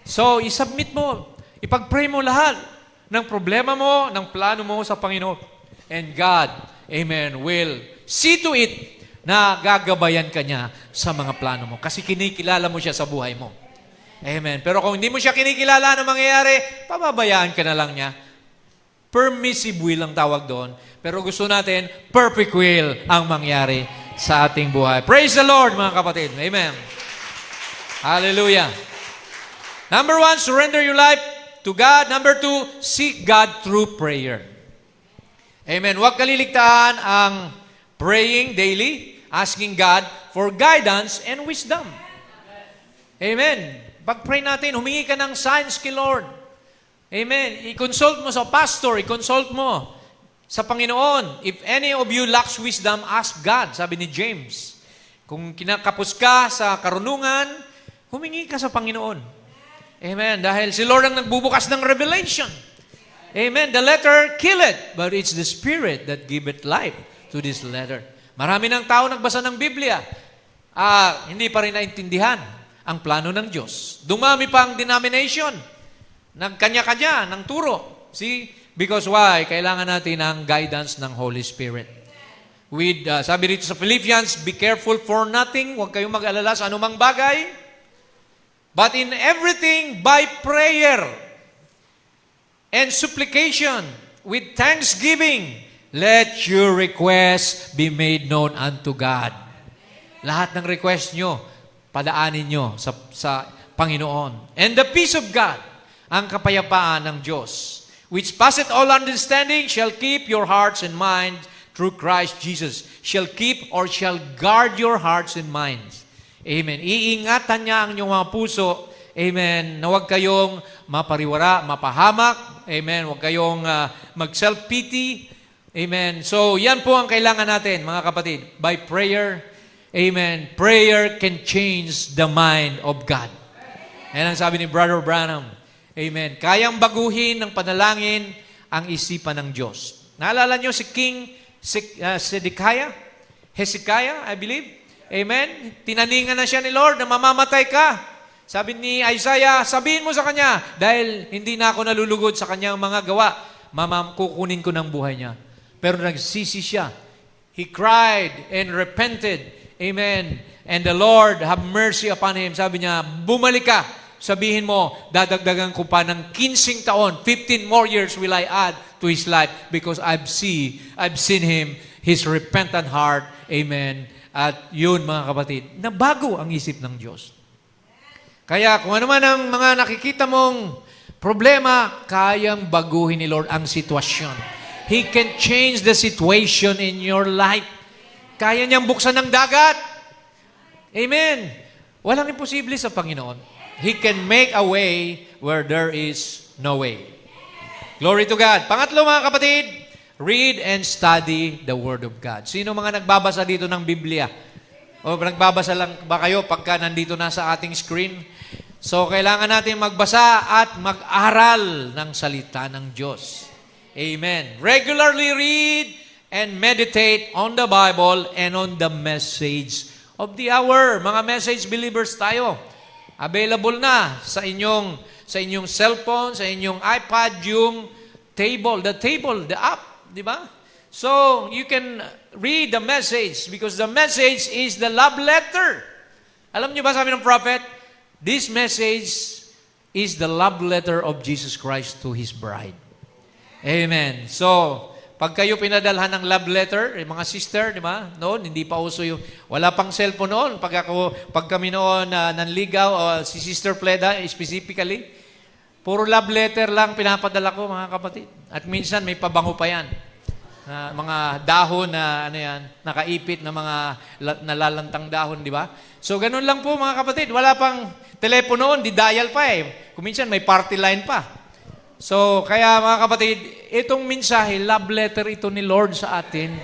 A: So, isubmit mo. Ipag-pray mo lahat ng problema mo, ng plano mo sa Panginoon. And God, amen, will see to it na gagabayan ka niya sa mga plano mo. Kasi kinikilala mo siya sa buhay mo. Amen. Pero kung hindi mo siya kinikilala na mangyayari, pababayaan ka na lang niya. Permissive will ang tawag doon. Pero gusto natin, perfect will ang mangyari sa ating buhay. Praise the Lord, mga kapatid. Amen. Hallelujah. Number 1, surrender your life to God. Number 2, seek God through prayer. Amen. Huwag kaliligtaan ang praying daily, asking God for guidance and wisdom. Amen. Pag-pray natin, humingi ka ng signs kay Lord. Amen. I-consult mo sa pastor, i-consult mo sa Panginoon. If any of you lacks wisdom, ask God, sabi ni James. Kung kinakapos ka sa karunungan, humingi ka sa Panginoon. Amen. Dahil si Lord ang nagbubukas ng revelation. Amen. The letter kill it, but it's the Spirit that giveth life to this letter. Marami ng tao nagbasa ng Biblia. Hindi pa rin naintindihan ang plano ng Diyos. Dumami pa ang denomination. Nagkanya-kanya ng turo. See? Because why? Kailangan natin ng guidance ng Holy Spirit. Sabi dito sa Philippians, be careful for nothing. Huwag kayong mag-alala sa anumang bagay. But in everything, by prayer and supplication, with thanksgiving, let your requests be made known unto God. Lahat ng request nyo, padaanin nyo sa Panginoon. And the peace of God, ang kapayapaan ng Diyos, which passeth all understanding, shall keep your hearts and minds through Christ Jesus. Shall keep or shall guard your hearts and minds. Amen. Iingatan niya ang inyong mga puso. Amen. Na huwag kayong mapariwara, mapahamak. Amen. Huwag kayong mag-self-pity. Amen. So, yan po ang kailangan natin, mga kapatid. By prayer, amen, prayer can change the mind of God. Yan ang sabi ni Brother Branham. Amen. Kayang baguhin ng panalangin ang isipan ng Diyos. Naalala niyo si King Hezekiah, I believe. Amen. Tinaningan na siya ni Lord na mamamatay ka. Sabi ni Isaiah, sabihin mo sa kanya, dahil hindi na ako nalulugod sa kanyang mga gawa, kukunin ko ng buhay niya. Pero nagsisi siya. He cried and repented. Amen. And the Lord have mercy upon him. Sabi niya, bumalik ka. Sabihin mo, dadagdagan ko pa ng 15 taon, 15 more years will I add to his life because I've seen him, his repentant heart. Amen. At yun, mga kapatid, nabago ang isip ng Diyos. Kaya kung ano man ang mga nakikita mong problema, kayang baguhin ni Lord ang sitwasyon. He can change the situation in your life. Kaya niyang buksan ng dagat. Amen. Walang imposible sa Panginoon. He can make a way where there is no way. Glory to God. Pangatlo, mga kapatid, read and study the Word of God. Sino mga nagbabasa dito ng Biblia? O nagbabasa lang ba kayo pagka nandito na sa ating screen? So, kailangan natin magbasa at mag-aral ng salita ng Diyos. Amen. Regularly read and meditate on the Bible and on the message of the hour. Mga message believers tayo. Available na sa inyong cellphone, sa inyong iPad, yung the app, di ba? So, you can read the message because the message is the love letter. Alam niyo ba sabi ng prophet? This message is the love letter of Jesus Christ to His bride. Amen. So, pag kayo pinadalhan ng love letter, mga sister, di ba? Noon, hindi pa uso yung, wala pang cellphone noon. Pag kami noon nanligaw, o si Sister Pleda specifically, puro love letter lang pinapadala ko, mga kapatid. At minsan, may pabango pa yan. Mga dahon na, nakaipit na mga nalalantang dahon, di ba? So, ganun lang po, mga kapatid. Wala pang telepono noon, di dial pa eh. Kung minsan, may party line pa. So, kaya mga kapatid, itong mensahe, love letter ito ni Lord sa atin.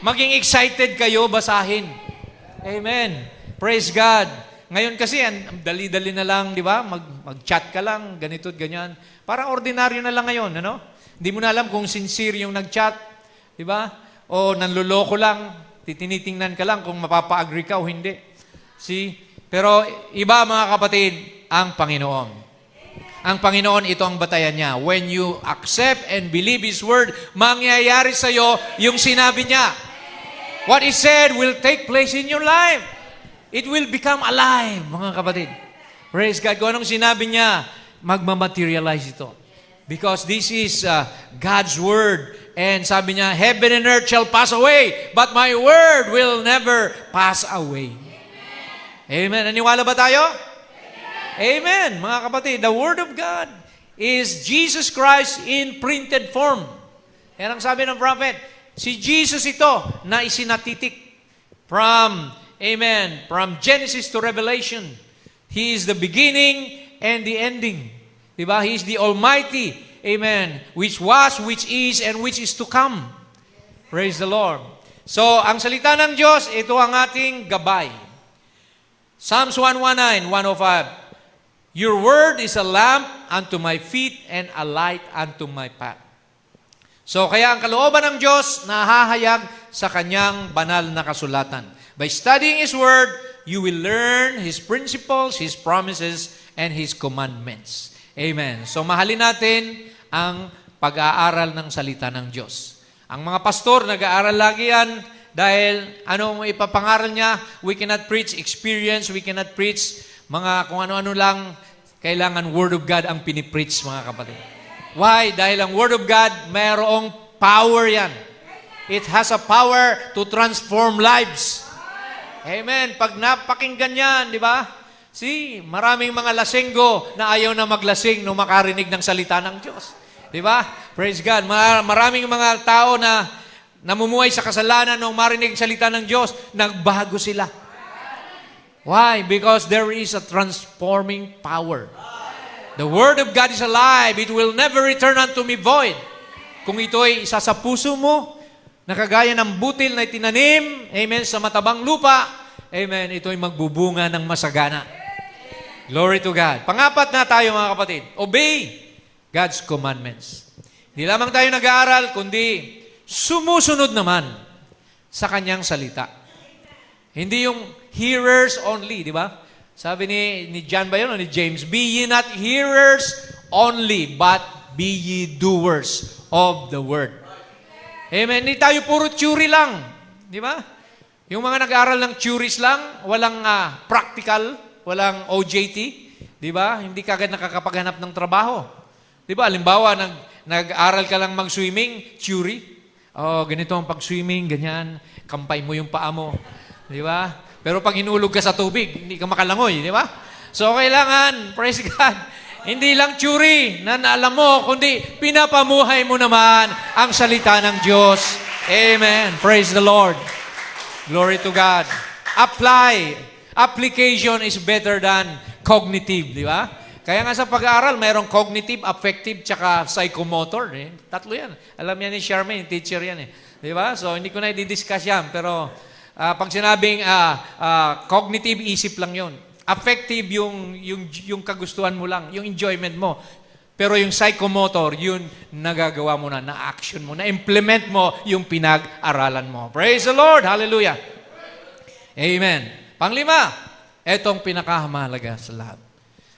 A: Maging excited kayo, basahin. Amen. Praise God. Ngayon kasi, dali-dali na lang, di ba? Mag-chat ka lang, ganito at ganyan. Parang ordinaryo na lang ngayon, ano? Hindi mo na alam kung sincere yung nag-chat, di ba? O nanluloko lang, tinitingnan ka lang kung mapapa-agree ka o hindi. See? Pero iba, mga kapatid, ang Panginoon. Ang Panginoon, ito ang batayan niya. When you accept and believe His Word, mangyayari sa iyo yung sinabi niya. What He said will take place in your life. It will become alive, mga kapatid. Praise God. Kung anong sinabi niya, magmamaterialize ito. Because this is God's Word. And sabi niya, heaven and earth shall pass away, but my Word will never pass away. Amen. Naniwala ba tayo? Amen. Mga kapatid, the Word of God is Jesus Christ in printed form. Yan ang sabi ng prophet. Si Jesus ito na isinatitik from, amen, from Genesis to Revelation. He is the beginning and the ending. Diba? He is the Almighty, amen, which was, which is, and which is to come. Praise the Lord. So, ang salita ng Diyos, ito ang ating gabay. Psalms 119, 105. Your word is a lamp unto my feet and a light unto my path. So, kaya ang kalooban ng Diyos nahahayag sa kanyang banal na kasulatan. By studying His Word, you will learn His principles, His promises, and His commandments. Amen. So, mahalin natin ang pag-aaral ng salita ng Diyos. Ang mga pastor, nag-aaral lagi yan dahil ano ipapangaral niya, we cannot preach experience, we cannot preach mga kung ano-ano lang, kailangan Word of God ang pinipreach, mga kapatid. Why? Dahil ang Word of God, mayroong power yan. It has a power to transform lives. Amen. Pag napakinggan yan, di ba? See, maraming mga lasenggo na ayaw na maglasing nung makarinig ng salita ng Diyos. Di ba? Praise God. Maraming mga tao na namumuhay sa kasalanan nung marinig ang salita ng Diyos, nagbago sila. Why? Because there is a transforming power. The Word of God is alive. It will never return unto me void. Kung ito ay isa sa puso mo, nakagaya ng butil na itinanim, amen, sa matabang lupa, amen, ito ay magbubunga ng masagana. Glory to God. Pangapat na tayo, mga kapatid. Obey God's commandments. Hindi lamang tayo nag-aaral, kundi sumusunod naman sa kanyang salita. Hindi yung hearers only, di ba? Sabi ni John ba yun o ni James, be ye not hearers only, but be ye doers of the word. Amen. Hindi tayo puro theory lang. Di ba? Yung mga nag-aaral ng theories lang, walang practical, walang OJT. Di ba? Hindi ka agad nakakapaghanap ng trabaho. Di ba? Halimbawa, nag-aaral ka lang mag-swimming, theory. Oh, ganito ang pag-swimming, ganyan. Kampay mo yung paa mo. Di ba? Pero pag hinulog ka sa tubig, hindi ka makalangoy, di ba? So, kailangan, praise God, hindi lang theory na naalam mo, kundi pinapamuhay mo naman ang salita ng Diyos. Amen. Praise the Lord. Glory to God. Apply. Application is better than cognitive, di ba? Kaya nga sa pag-aaral, mayroong cognitive, affective, tsaka psychomotor. Eh. Tatlo yan. Alam yan ni Charmaine, teacher yan eh. Di ba? So, hindi ko na i-discuss yan. Pero, pag sinabing cognitive, isip lang yon. Affective, yung kagustuhan mo lang, yung enjoyment mo. Pero yung psychomotor, yun nagagawa mo na action mo, na-implement mo yung pinag-aralan mo. Praise the Lord! Hallelujah! Amen. Panglima, etong pinakamahalaga sa lahat.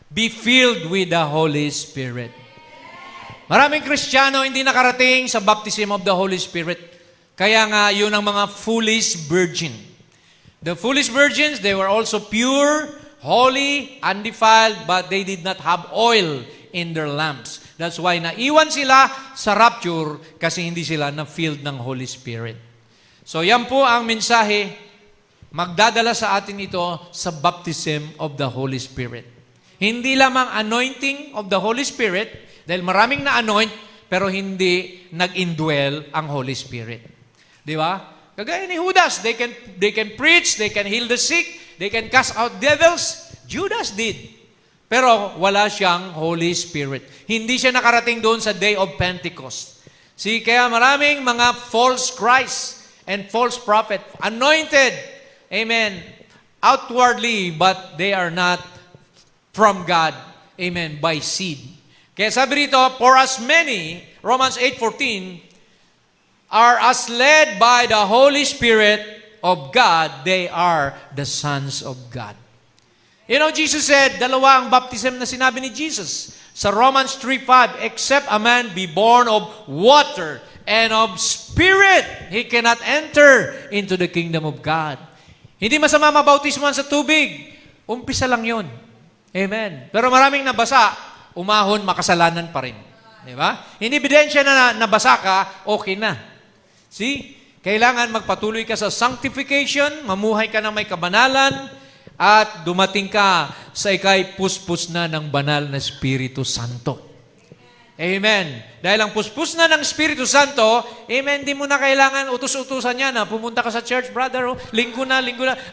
A: Be filled with the Holy Spirit. Maraming Kristiyano hindi nakarating sa baptism of the Holy Spirit. Kaya nga, yun ang mga foolish virgin. The foolish virgins, they were also pure, holy, undefiled, but they did not have oil in their lamps. That's why naiwan sila sa rapture kasi hindi sila na-filled ng Holy Spirit. So yan po ang mensahe, magdadala sa atin ito sa baptism of the Holy Spirit. Hindi lamang anointing of the Holy Spirit, dahil maraming na-anoint, pero hindi nag-indwell ang Holy Spirit. Di ba? Kagaya ni Judas, they can preach, they can heal the sick, they can cast out devils. Judas did. Pero wala siyang Holy Spirit. Hindi siya nakarating doon sa day of Pentecost. See, kaya maraming mga false Christ and false prophet, anointed, amen, outwardly, but they are not from God, amen, by seed. Kaya sabi rito, for as many, Romans 8:14, are as led by the Holy Spirit of God, they are the sons of God. You know, Jesus said, dalawa ang baptism na sinabi ni Jesus. Sa Romans 3:5, except a man be born of water and of spirit, he cannot enter into the kingdom of God. Hindi masama mabautismuhan sa tubig. Umpisa lang yon. Amen. Pero maraming nabasa, umahon, makasalanan pa rin. Di ba? Hindi ebidensya na nabasa ka, okay na. See? Kailangan magpatuloy ka sa sanctification, mamuhay ka ng may kabanalan, at dumating ka sa ikay puspos na ng banal na Espiritu Santo. Amen. Dahil ang puspos na ng Espiritu Santo, amen, di mo na kailangan utos-utusan niya na pumunta ka sa church, brother, linggo na.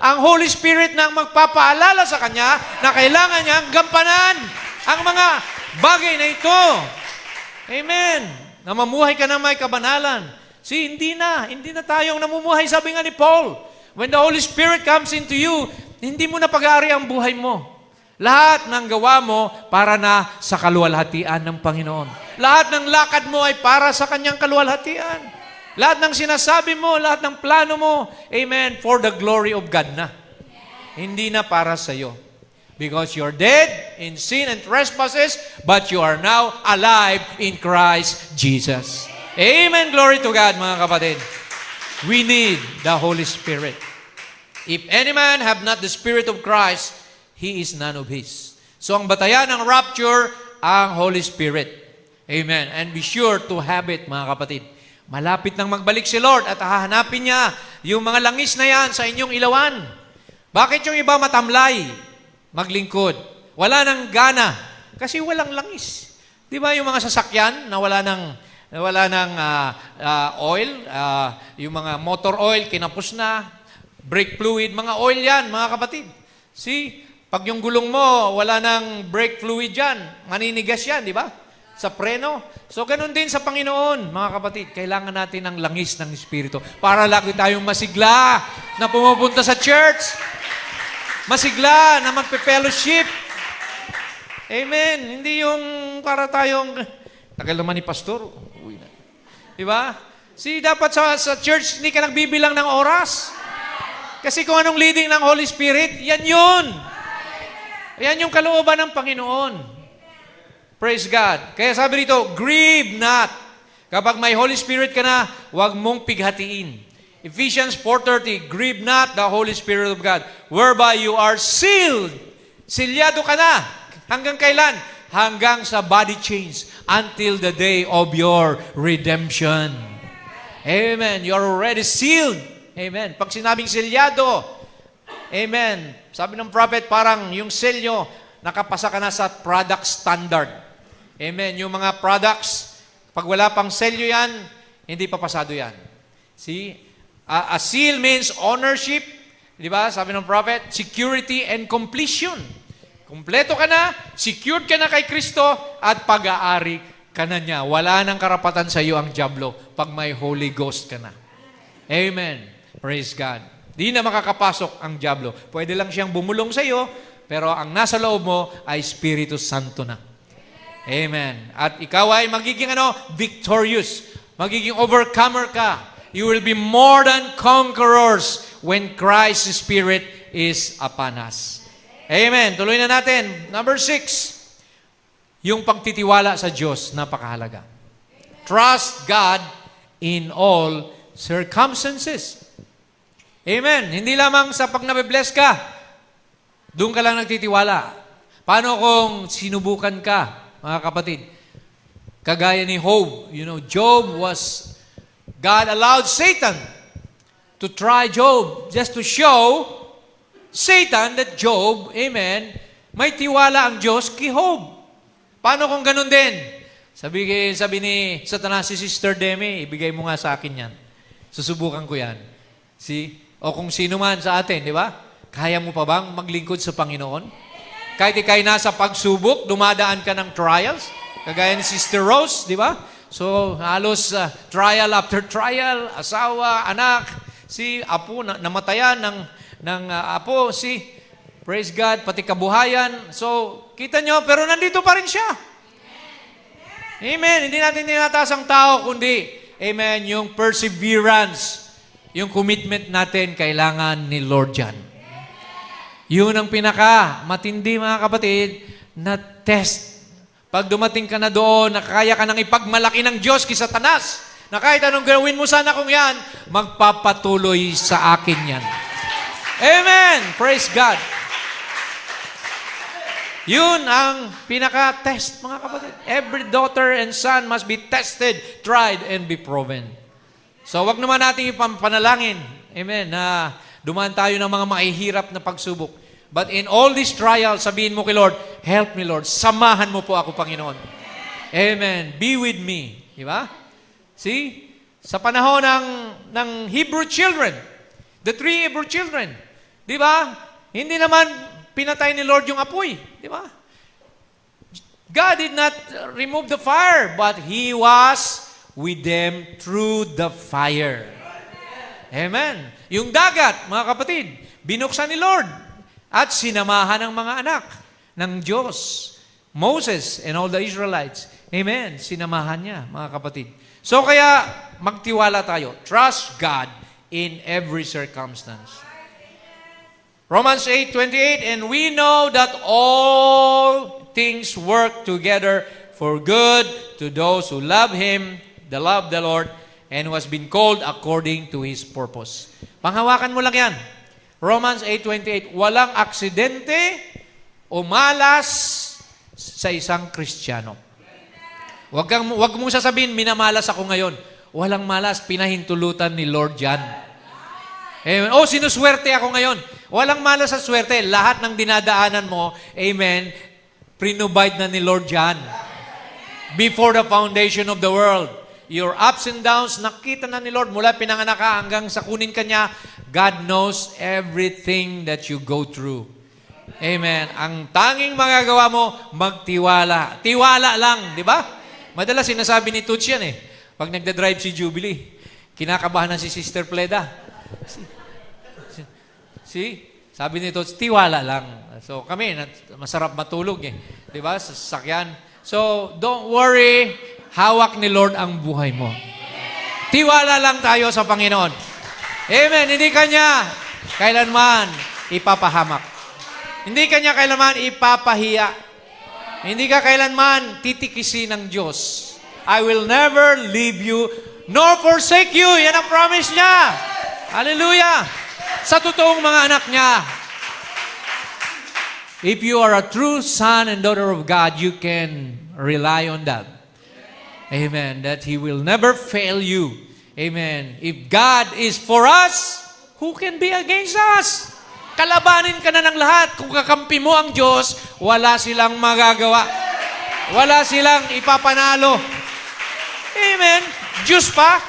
A: Ang Holy Spirit na ang magpapaalala sa kanya na kailangan niyang gampanan ang mga bagay na ito. Amen. Na mamuhay ka na may kabanalan. See, hindi na tayong namumuhay, sabi nga ni Paul. When the Holy Spirit comes into you, hindi mo na pag-aari ang buhay mo. Lahat ng gawa mo para na sa kaluwalhatian ng Panginoon. Lahat ng lakad mo ay para sa Kanyang kaluwalhatian. Lahat ng sinasabi mo, lahat ng plano mo, amen, for the glory of God na. Hindi na para sa iyo. Because you're dead in sin and trespasses, but you are now alive in Christ Jesus. Amen, glory to God, mga kapatid. We need the Holy Spirit. If any man have not the Spirit of Christ, he is none of His. So ang batayan ng rapture, ang Holy Spirit. Amen. And be sure to have it, mga kapatid. Malapit nang magbalik si Lord at hahanapin niya yung mga langis na yan sa inyong ilawan. Bakit yung iba matamlay? Maglingkod. Wala nang gana. Kasi walang langis. Di ba yung mga sasakyan na wala nang oil, yung mga motor oil, kinapos na, brake fluid, mga oil yan, mga kapatid. See, pag yung gulong mo, wala nang brake fluid yan, maninigas yan, di ba? Sa preno. So, ganun din sa Panginoon, mga kapatid. Kailangan natin ng langis ng Espiritu para lagi tayong masigla na pumupunta sa church. Masigla na magpe-fellowship. Amen. Hindi yung para tayong, tagal naman ni pastor, uwi na. Di ba? See, dapat sa church, hindi ka nagbibilang ng oras. Kasi kung anong leading ng Holy Spirit, yan yun. Yan yung kalooban ng Panginoon. Praise God. Kaya sabi rito, grieve not. Kapag may Holy Spirit ka na, huwag mong pighatiin. Ephesians 4:30, grieve not the Holy Spirit of God, whereby you are sealed. Silyado ka na. Hanggang kailan? Hanggang sa body change, until the day of your redemption. Amen. You're already sealed. Amen. Pag sinabing silyado, amen. Sabi ng prophet, parang yung selyo, nakapasa ka na sa product standard. Amen. Yung mga products, pag wala pang selyo yan, hindi papasado yan. See? A seal means ownership. Di ba? Sabi ng prophet, security and completion. Kompleto ka na, secured ka na kay Kristo, at pag-aari ka na niya. Wala nang karapatan sa iyo ang dyablo pag may Holy Ghost ka na. Amen. Praise God. Di na makakapasok ang dyablo. Pwede lang siyang bumulong sa iyo, pero ang nasa loob mo ay Espiritu Santo na. Amen. At ikaw ay magiging victorious. Magiging overcomer ka. You will be more than conquerors when Christ's Spirit is upon us. Amen. Tuloy na natin. Number 6, yung pagtitiwala sa Diyos, napakahalaga. Trust God in all circumstances. Amen. Hindi lamang sa pag nabibless ka, doon ka lang nagtitiwala. Paano kung sinubukan ka, mga kapatid? Kagaya ni Job. Job was, God allowed Satan to try Job just to show Satan that Job, amen, may tiwala ang Diyos kay Job. Paano kung ganun din? Sabi ni Satanas, si Sister Demi, ibigay mo nga sa akin yan. Susubukan ko yan. See? O kung sino man sa atin, di ba? Kaya mo pa bang maglingkod sa Panginoon? Kahit ikay nasa pagsubok, dumadaan ka ng trials, kagaya ni Sister Rose, di ba? So, halos trial after trial, asawa, anak, si apo, namatayan ng apo, praise God, pati kabuhayan. So, kita nyo, pero nandito pa rin siya. Amen. Hindi natin tinataas ang tao, kundi, amen, yung perseverance, yung commitment natin, kailangan ni Lord yan. Yun ang matindi, mga kapatid, na test. Pag dumating ka na doon, nakakaya ka nang ipagmalaki ng Diyos kay Satanas, na kahit anong gawin mo sana kung yan, magpapatuloy sa akin yan. Amen! Praise God! Yun ang pinaka-test, mga kapatid. Every daughter and son must be tested, tried, and be proven. So, wag naman natin ipanalangin, amen, na dumaan tayo ng mga mahihirap na pagsubok. But in all these trials, sabihin mo kay Lord, help me, Lord. Samahan mo po ako, Panginoon. Amen. Be with me. Di ba? See? Sa panahon ng Hebrew children, the 3 Hebrew children, di ba? Hindi naman pinatay ni Lord yung apoy. Di ba? God did not remove the fire, but He was with them through the fire. Amen. Yung dagat, mga kapatid, binuksan ni Lord at sinamahan ng mga anak ng Diyos. Moses and all the Israelites. Amen. Sinamahan niya, mga kapatid. So kaya, magtiwala tayo. Trust God in every circumstance. Romans 8:28, and we know that all things work together for good to those who love Him, love the Lord, and who has been called according to His purpose. Panghawakan mo lang yan. Romans 8:28, walang aksidente o malas sa isang Kristiyano. Wag mong sasabihin, minamalas ako ngayon. Walang malas, pinahintulutan ni Lord yan. Amen. Oh, sinuswerte ako ngayon. Walang malas sa swerte. Lahat ng dinadaanan mo, amen, prinobide na ni Lord yan. Before the foundation of the world. Your ups and downs, nakita na ni Lord mula pinanganak ka hanggang sa kunin ka niya. God knows everything that you go through. Amen. Ang tanging magagawa mo, magtiwala. Tiwala lang, di ba? Madalas sinasabi ni Tuts yan eh. Pag nagda-drive si Jubilee, kinakabahan na si Sister Pleda. Sabi ni Tuts, tiwala lang. So kami, masarap matulog eh. Di ba? Sa sasakyan. So, don't worry. Hawak ni Lord ang buhay mo. Tiwala lang tayo sa Panginoon. Amen. Hindi kanya kailanman ipapahamak. Hindi kanya kailanman ipapahiya. Hindi ka kailanman titikisi ng Diyos. I will never leave you nor forsake you. Yan ang promise niya. Hallelujah. Sa totoong mga anak niya. If you are a true son and daughter of God, you can rely on that. Amen. That He will never fail you. Amen. If God is for us, who can be against us? Kalabanin ka na ng lahat. Kung kakampi mo ang Diyos, wala silang magagawa. Wala silang ipapanalo. Amen. Diyos pa.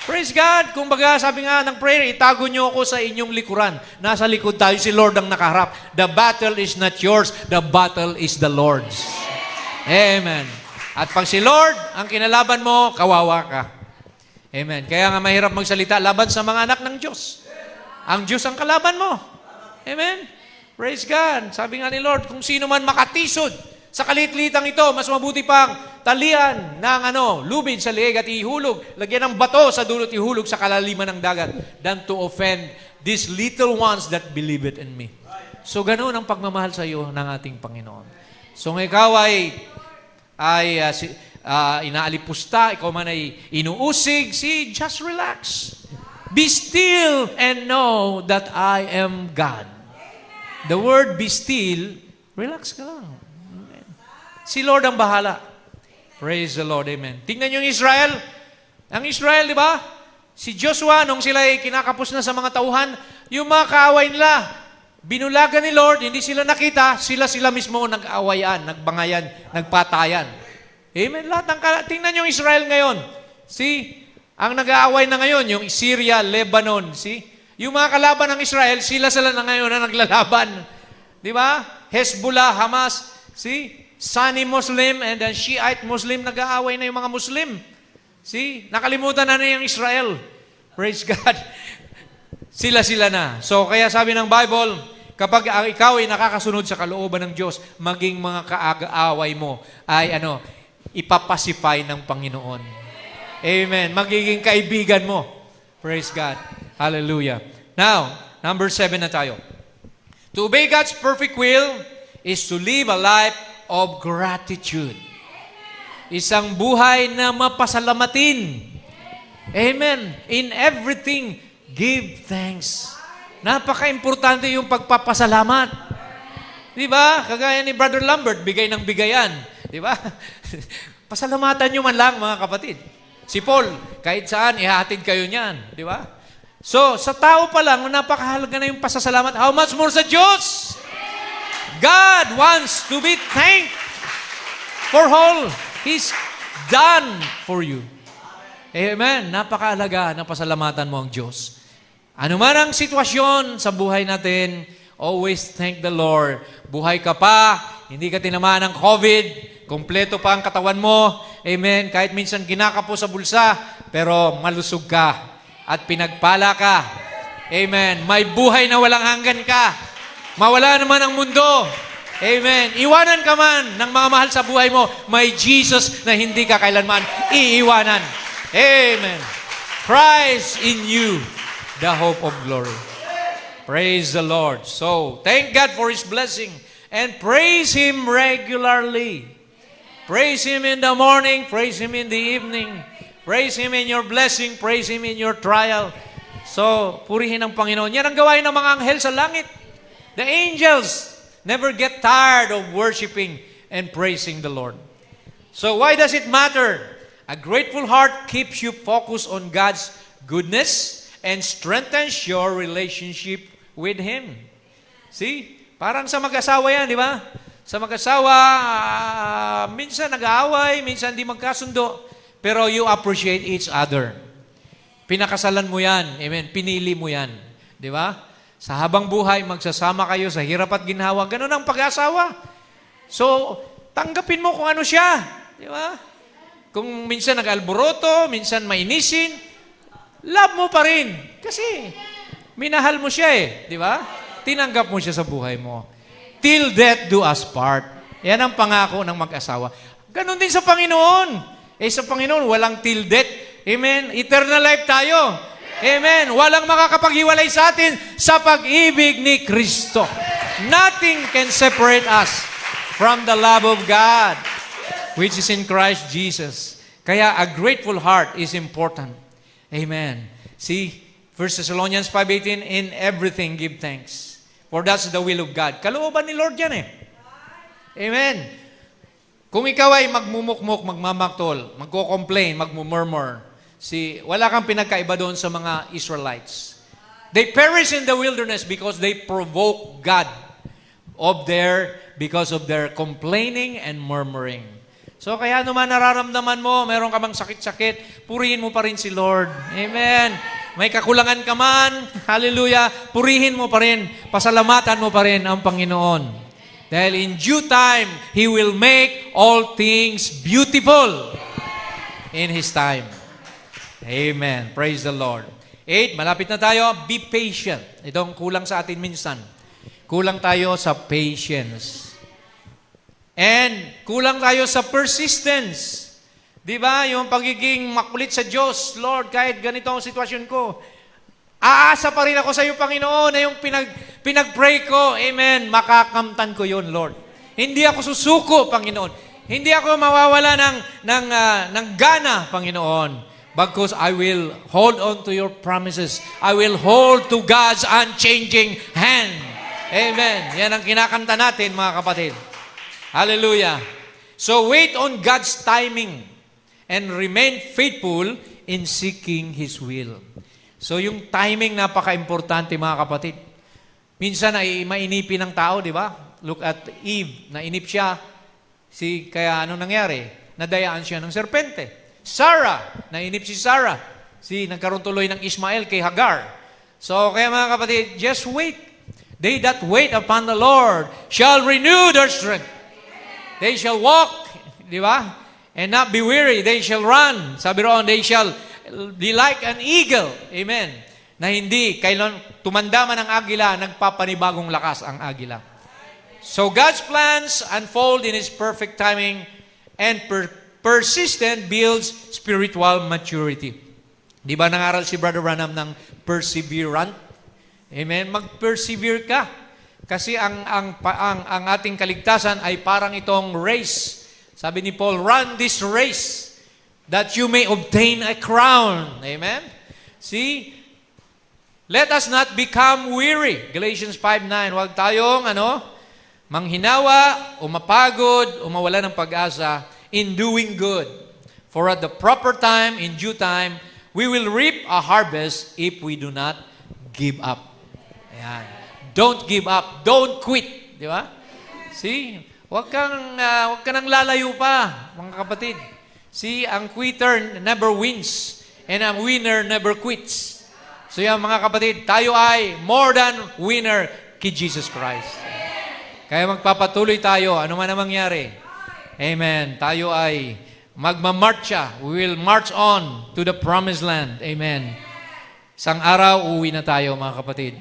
A: Praise God. Kung baga, sabi nga ng prayer, itago nyo ako sa inyong likuran. Nasa likod tayo, si Lord ang nakaharap. The battle is not yours. The battle is the Lord's. Amen. At pag si Lord ang kinalaban mo, kawawa ka. Amen. Kaya nga mahirap magsalita laban sa mga anak ng Diyos. Ang Diyos ang kalaban mo. Amen. Praise God. Sabi nga ni Lord, kung sino man makatisod sa kalitlitang ito, mas mabuti pang talian ng lubid sa liig at ihulog. Lagyan ng bato sa dulot ihulog sa kalaliman ng dagat than to offend these little ones that believe it in me. So ganoon ang pagmamahal sa iyo ng ating Panginoon. So kung ikaw ay inaalipusta, ikaw man ay inuusig, just relax. Be still and know that I am God. The word be still, relax ka lang. Amen. Si Lord ang bahala. Praise the Lord. Amen. Tingnan niyo yung Israel. Ang Israel, di ba? Si Joshua, nung sila ay kinakapos na sa mga tauhan, yung mga kaaway nila, binulagan ni Lord, hindi sila nakita, sila mismo nag-awayan, nagbangayan, nagpatayan. Amen. Tingnan niyo yung Israel ngayon. Ang nag-aaway na ngayon, yung Syria, Lebanon, yung mga kalaban ng Israel, sila na ngayon na naglalaban. Di ba? Hezbollah, Hamas, Sunni Muslim and then Shiite Muslim, nag-aaway na yung mga Muslim. Nakalimutan na yung Israel. Praise God. Sila na. So, kaya sabi ng Bible, kapag ikaw ay nakakasunod sa kalooban ng Diyos, maging mga kaaway mo ay ipapacify ng Panginoon. Amen. Magiging kaibigan mo. Praise God. Hallelujah. Now, number 7 na tayo. To obey God's perfect will is to live a life of gratitude. Isang buhay na mapasalamatin. Amen. In everything, give thanks. Napaka-importante yung pagpapasalamat. Di ba? Kagaya ni Brother Lambert, bigay ng bigayan. Di ba? Pasalamatan nyo man lang, mga kapatid. Si Paul, kahit saan, ihatid kayo niyan. Di ba? So, sa tao pa lang, napakahalaga na yung pasasalamat. How much more sa Diyos? God wants to be thanked for all He's done for you. Amen. Napakahalaga na pasalamatan mo ang Diyos. Ano man ang sitwasyon sa buhay natin, always thank the Lord. Buhay ka pa, hindi ka tinamaan ng COVID, kompleto pa ang katawan mo. Amen. Kahit minsan kinakapo sa bulsa, pero malusog ka at pinagpala ka. Amen. May buhay na walang hanggan ka. Mawala naman ang mundo. Amen. Iwanan ka man ng mga mahal sa buhay mo, may Jesus na hindi ka kailanman iiwanan. Amen. Christ in you, the hope of glory. Praise the Lord. So, thank God for His blessing and praise Him regularly. Praise Him in the morning, praise Him in the evening, praise Him in your blessing, praise Him in your trial. So, purihin ang Panginoon. Yan ang gawain ng mga anghel sa langit. The angels never get tired of worshiping and praising the Lord. So why does it matter? A grateful heart keeps you focused on God's goodness and strengthens your relationship with Him. See? Parang sa mag-asawa yan, di ba? Sa mag-asawa, minsan nag-aaway, minsan di magkasundo, pero you appreciate each other. Pinakasalan mo yan. Amen. Pinili mo yan. Di ba? Sa habang buhay, magsasama kayo sa hirap at ginhawa. Ganun ang pag-asawa. So, tanggapin mo kung ano siya. Di ba? Kung minsan nag-alboroto, minsan mainisin, love mo pa rin. Kasi, minahal mo siya eh. Di ba? Tinanggap mo siya sa buhay mo. Till death do us part. Yan ang pangako ng mag-asawa. Ganun din sa Panginoon. Sa Panginoon, walang till death. Amen? Eternal life tayo. Amen. Walang makakapaghiwalay sa atin sa pag-ibig ni Kristo. Nothing can separate us from the love of God, which is in Christ Jesus. Kaya a grateful heart is important. Amen. See, 1 Thessalonians 5:18, in everything give thanks, for that's the will of God. Kalooban ni Lord yan eh. Amen. Kung ikaw ay magmumukmuk, magmamaktol, magko-complain, magmumurmur, wala kang pinagkaiba doon sa mga Israelites. They perish in the wilderness because they provoke God because of their complaining and murmuring. So kaya naman nararamdaman mo, meron ka bang sakit-sakit, purihin mo pa rin si Lord. Amen. May kakulangan ka man, hallelujah, purihin mo pa rin, pasalamatan mo pa rin ang Panginoon. Dahil in due time, He will make all things beautiful in His time. Amen. Praise the Lord. 8, malapit na tayo. Be patient. Itong kulang sa atin minsan. Kulang tayo sa patience. And kulang tayo sa persistence. Di ba? Yung pagiging makulit sa Diyos. Lord, kahit ganito ang sitwasyon ko, aasa pa rin ako sa iyo, Panginoon, na yung pinag-pray ko, amen, makakamtan ko yun, Lord. Hindi ako susuko, Panginoon. Hindi ako mawawala ng gana, Panginoon. Because I will hold on to your promises. I will hold to God's unchanging hand. Amen. Yan ang kinakanta natin, mga kapatid. Hallelujah. So wait on God's timing and remain faithful in seeking His will. So yung timing napaka-importante, mga kapatid. Minsan ay mainipin ng tao, di ba? Look at Eve, nainip siya. Kaya anong nangyari? Nadayaan siya ng serpente. Sarah, nainip si Sarah. Nagkaroon tuloy ng Ismael kay Hagar. So, kaya mga kapatid, just wait. They that wait upon the Lord shall renew their strength. They shall walk, di ba? And not be weary. They shall run. Sabi roon, they shall be like an eagle. Amen. Na hindi, kailan tumanda man ang agila, nagpapanibagong lakas ang agila. So, God's plans unfold in His perfect timing and persistent builds spiritual maturity. Di ba nangaral si Brother Branham ng perseverant? Amen? Mag-persevere ka. Kasi ang ating kaligtasan ay parang itong race. Sabi ni Paul, run this race that you may obtain a crown. Amen? See? Let us not become weary. Galatians 5:9. Huwag tayong, manghinawa, o mapagod, o mawala ng pag-asa in doing good. For at the proper time, in due time, we will reap a harvest if we do not give up. Ayan. Don't give up. Don't quit. Di ba? See? Huwag ka nang lalayo pa, mga kapatid. See, ang quitter never wins, and ang winner never quits. So yan, mga kapatid, tayo ay more than winner kay Jesus Christ. Kaya magpapatuloy tayo, ano man ang mangyari. Amen. Tayo ay magmamarcha. We will march on to the promised land. Amen. Isang araw, uwi na tayo, mga kapatid.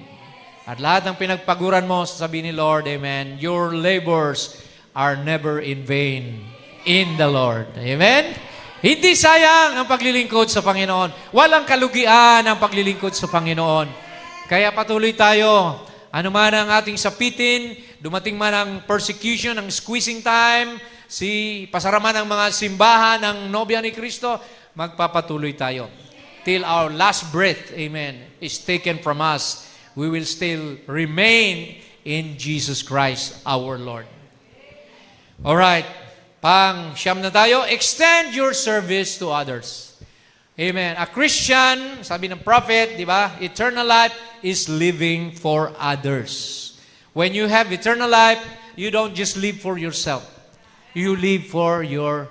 A: At lahat ng pinagpaguran mo, sasabihin ni Lord, Amen, your labors are never in vain in the Lord. Amen? Hindi sayang ang paglilingkod sa Panginoon. Walang kalugian ang paglilingkod sa Panginoon. Kaya patuloy tayo. Ano man ang ating sapitin, dumating man ang persecution, ang squeezing time, pasaraman ng mga simbahan ng nobya ni Kristo, magpapatuloy tayo. Till our last breath, amen, is taken from us, we will still remain in Jesus Christ, our Lord. Alright, pang-siyam na tayo, extend your service to others. Amen. A Christian, sabi ng prophet, di ba, eternal life is living for others. When you have eternal life, you don't just live for yourself. You live for your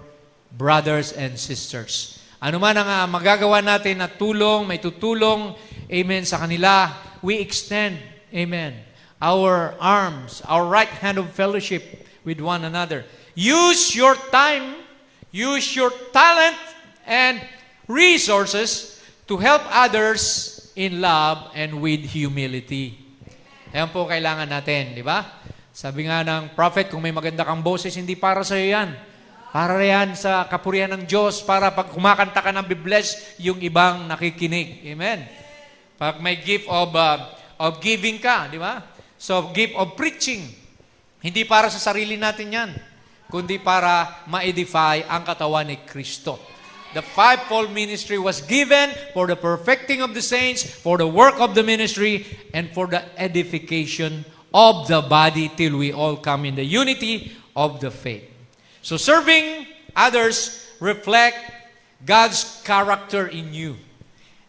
A: brothers and sisters. Ano man ang magagawa natin na tulong, may tutulong, amen, sa kanila, we extend, amen, our arms, our right hand of fellowship with one another. Use your time, use your talent, and resources to help others in love and with humility. Ayan po kailangan natin, di ba? Sabi nga ng prophet, kung may maganda kang boses, hindi para sa iyo yan. Para yan sa kapurihan ng Diyos, para pag kumakanta ka ng be-bless, yung ibang nakikinig. Amen? Pag may gift of giving ka, di ba? So, gift of preaching. Hindi para sa sarili natin yan, kundi para ma-edify ang katawan ni Kristo. The fivefold ministry was given for the perfecting of the saints, for the work of the ministry, and for the edification of the body till we all come in the unity of the faith. So serving others reflect God's character in you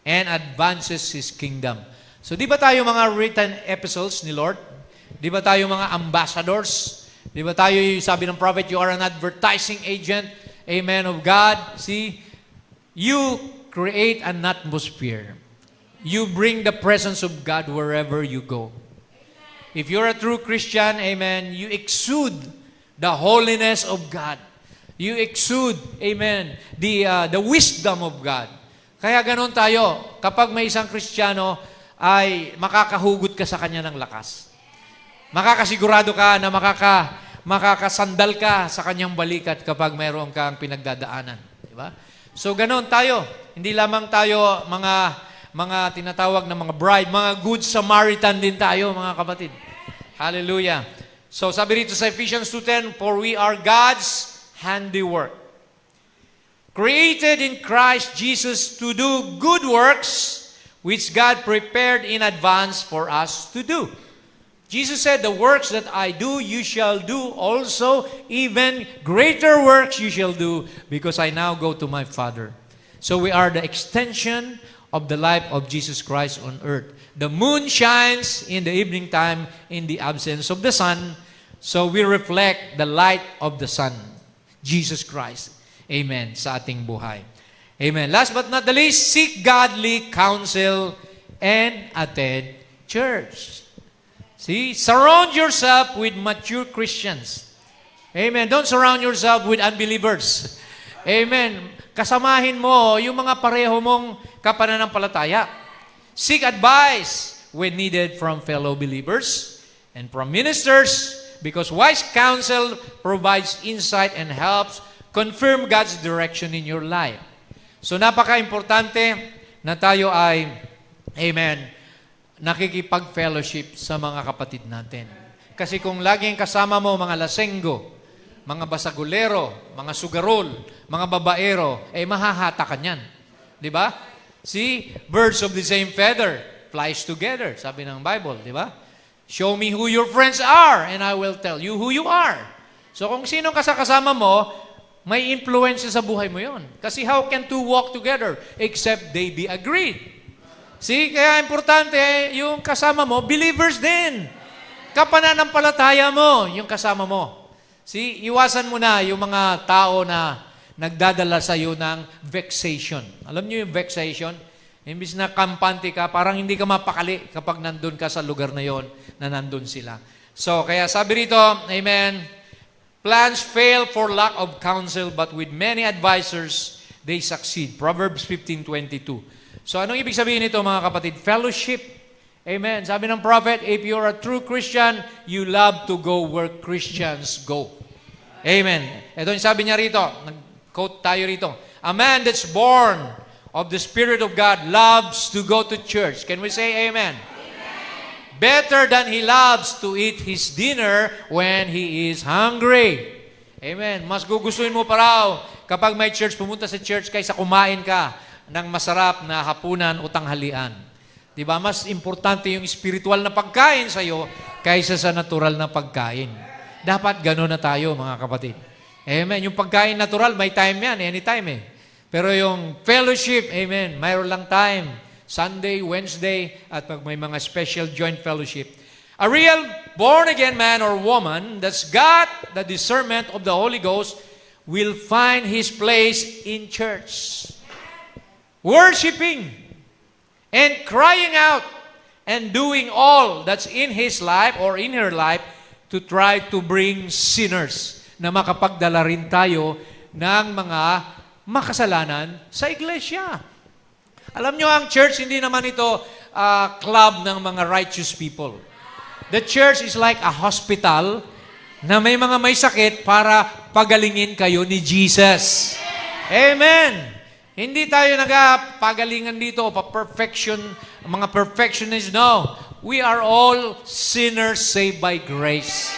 A: and advances His kingdom. So di ba tayo mga written epistles ni Lord? Di ba tayo mga ambassadors? Di ba tayo, sabi ng prophet, you are an advertising agent, amen, of God. See, you create an atmosphere. You bring the presence of God wherever you go. If you're a true Christian, amen, you exude the holiness of God. You exude, amen, the wisdom of God. Kaya ganon tayo, kapag may isang Kristiyano, ay makakahugot ka sa kanya ng lakas. Makakasigurado ka na makakasandal ka sa kanyang balikat kapag mayroon kang pinagdadaanan. Diba? So, ganon tayo. Hindi lamang tayo mga tinatawag na mga bride, mga good Samaritan din tayo, mga kapatid. Hallelujah. So, sabi rito sa Ephesians 2:10, for we are God's handiwork, created in Christ Jesus to do good works, which God prepared in advance for us to do. Jesus said, the works that I do, you shall do also, even greater works you shall do, because I now go to my Father. So we are the extension of the life of Jesus Christ on earth. The moon shines in the evening time in the absence of the sun, so we reflect the light of the sun, Jesus Christ. Amen. Sa ating buhay. Amen. Last but not the least, seek godly counsel and attend church. See, surround yourself with mature Christians. Amen. Don't surround yourself with unbelievers. Amen. Kasamahin mo yung mga pareho mong kapananampalataya. Seek advice when needed from fellow believers and from ministers, because wise counsel provides insight and helps confirm God's direction in your life. So napaka-importante na tayo ay, amen, nakikipag-fellowship sa mga kapatid natin. Kasi kung laging kasama mo mga lasenggo, mga basagulero, mga sugarol, mga babaero, mahahata ka niyan. Di ba? See, birds of the same feather flies together, sabi ng Bible, di ba? Show me who your friends are, and I will tell you who you are. So kung sino kasama mo, may influence sa buhay mo yon. Kasi how can two walk together except they be agreed? See, kaya importante, yung kasama mo, believers din. Kapananampalataya mo, yung kasama mo. See, iwasan mo na yung mga tao na nagdadala sa iyo ng vexation. Alam niyo yung vexation? Imbis na kampante ka, parang hindi ka mapakali kapag nandun ka sa lugar na yon na nandun sila. So, kaya sabi rito, amen, plans fail for lack of counsel, but with many advisors, they succeed. Proverbs 15:22. So, anong ibig sabihin nito, mga kapatid? Fellowship. Amen. Sabi ng prophet, if you're a true Christian, you love to go where Christians go. Amen. Ito yung sabi niya rito, nag-quote tayo rito. A man that's born of the Spirit of God loves to go to church. Can we say amen? Better than he loves to eat his dinner when he is hungry. Amen. Mas gugustuhin mo pa raw kapag may church, pumunta sa church kaysa kumain ka ng masarap na hapunan o tanghalian. Diba? Mas importante yung spiritual na pagkain sa iyo kaysa sa natural na pagkain. Dapat gano'n na tayo, mga kapatid. Amen. Yung pagkain natural, may time yan, anytime eh. Pero yung fellowship, amen, mayroon lang time. Sunday, Wednesday, at pag may mga special joint fellowship. A real born-again man or woman that's got the discernment of the Holy Ghost will find his place in church. Worshiping and crying out and doing all that's in his life or in her life to try to bring sinners na makapagdala rin tayo ng mga makasalanan sa iglesia. Alam nyo, ang church, hindi naman ito club ng mga righteous people. The church is like a hospital na may mga may sakit para pagalingin kayo ni Jesus. Amen! Hindi tayo nagpagalingan dito o pa-perfection, mga perfectionists. No. We are all sinners saved by grace.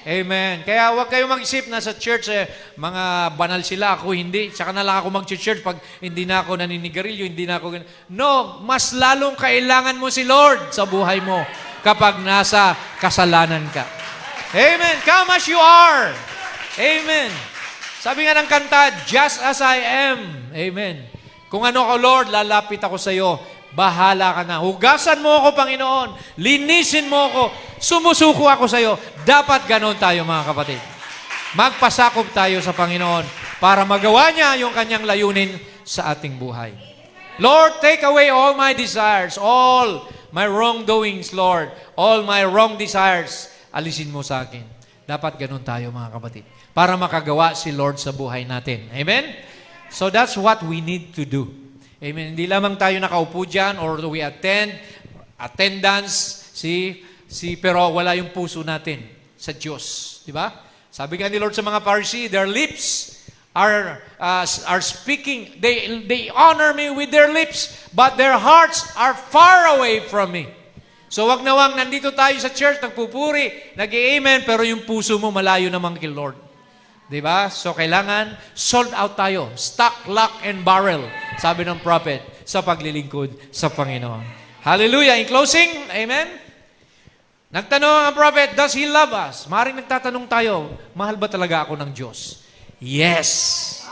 A: Amen. Kaya huwag kayong mag-isip na sa church, mga banal sila, ako hindi. Tsaka na lang ako mag-church pag hindi na ako naninigarilyo, hindi na ako... No, mas lalong kailangan mo si Lord sa buhay mo kapag nasa kasalanan ka. Amen. Come as you are. Amen. Sabi nga ng kanta, just as I am. Amen. Kung ano ako, Lord, lalapit ako sa iyo. Bahala ka na. Hugasan mo ako, Panginoon. Linisin mo ako. Sumusuko ako sa iyo. Dapat ganon tayo, mga kapatid. Magpasakop tayo sa Panginoon para magawa niya yung kanyang layunin sa ating buhay. Lord, take away all my desires, all my wrongdoings, Lord, all my wrong desires. Alisin mo sa akin. Dapat ganon tayo, mga kapatid, para makagawa si Lord sa buhay natin. Amen? So that's what we need to do. Amen. Hindi lamang tayo nakaupo dyan or we attendance, pero wala yung puso natin sa Diyos. Di ba? Sabi nga ni Lord sa mga Pharisee, their lips are speaking, they honor me with their lips, but their hearts are far away from me. So wag na wag, nandito tayo sa church, nagpupuri, nag-i-amen, pero yung puso mo malayo naman kay Lord. Diba? So, kailangan sold out tayo. Stock, lock, and barrel, sabi ng prophet, sa paglilingkod sa Panginoon. Hallelujah. In closing, amen? Nagtanong ang prophet, does He love us? Maring nagtatanong tayo, mahal ba talaga ako ng Diyos? Yes.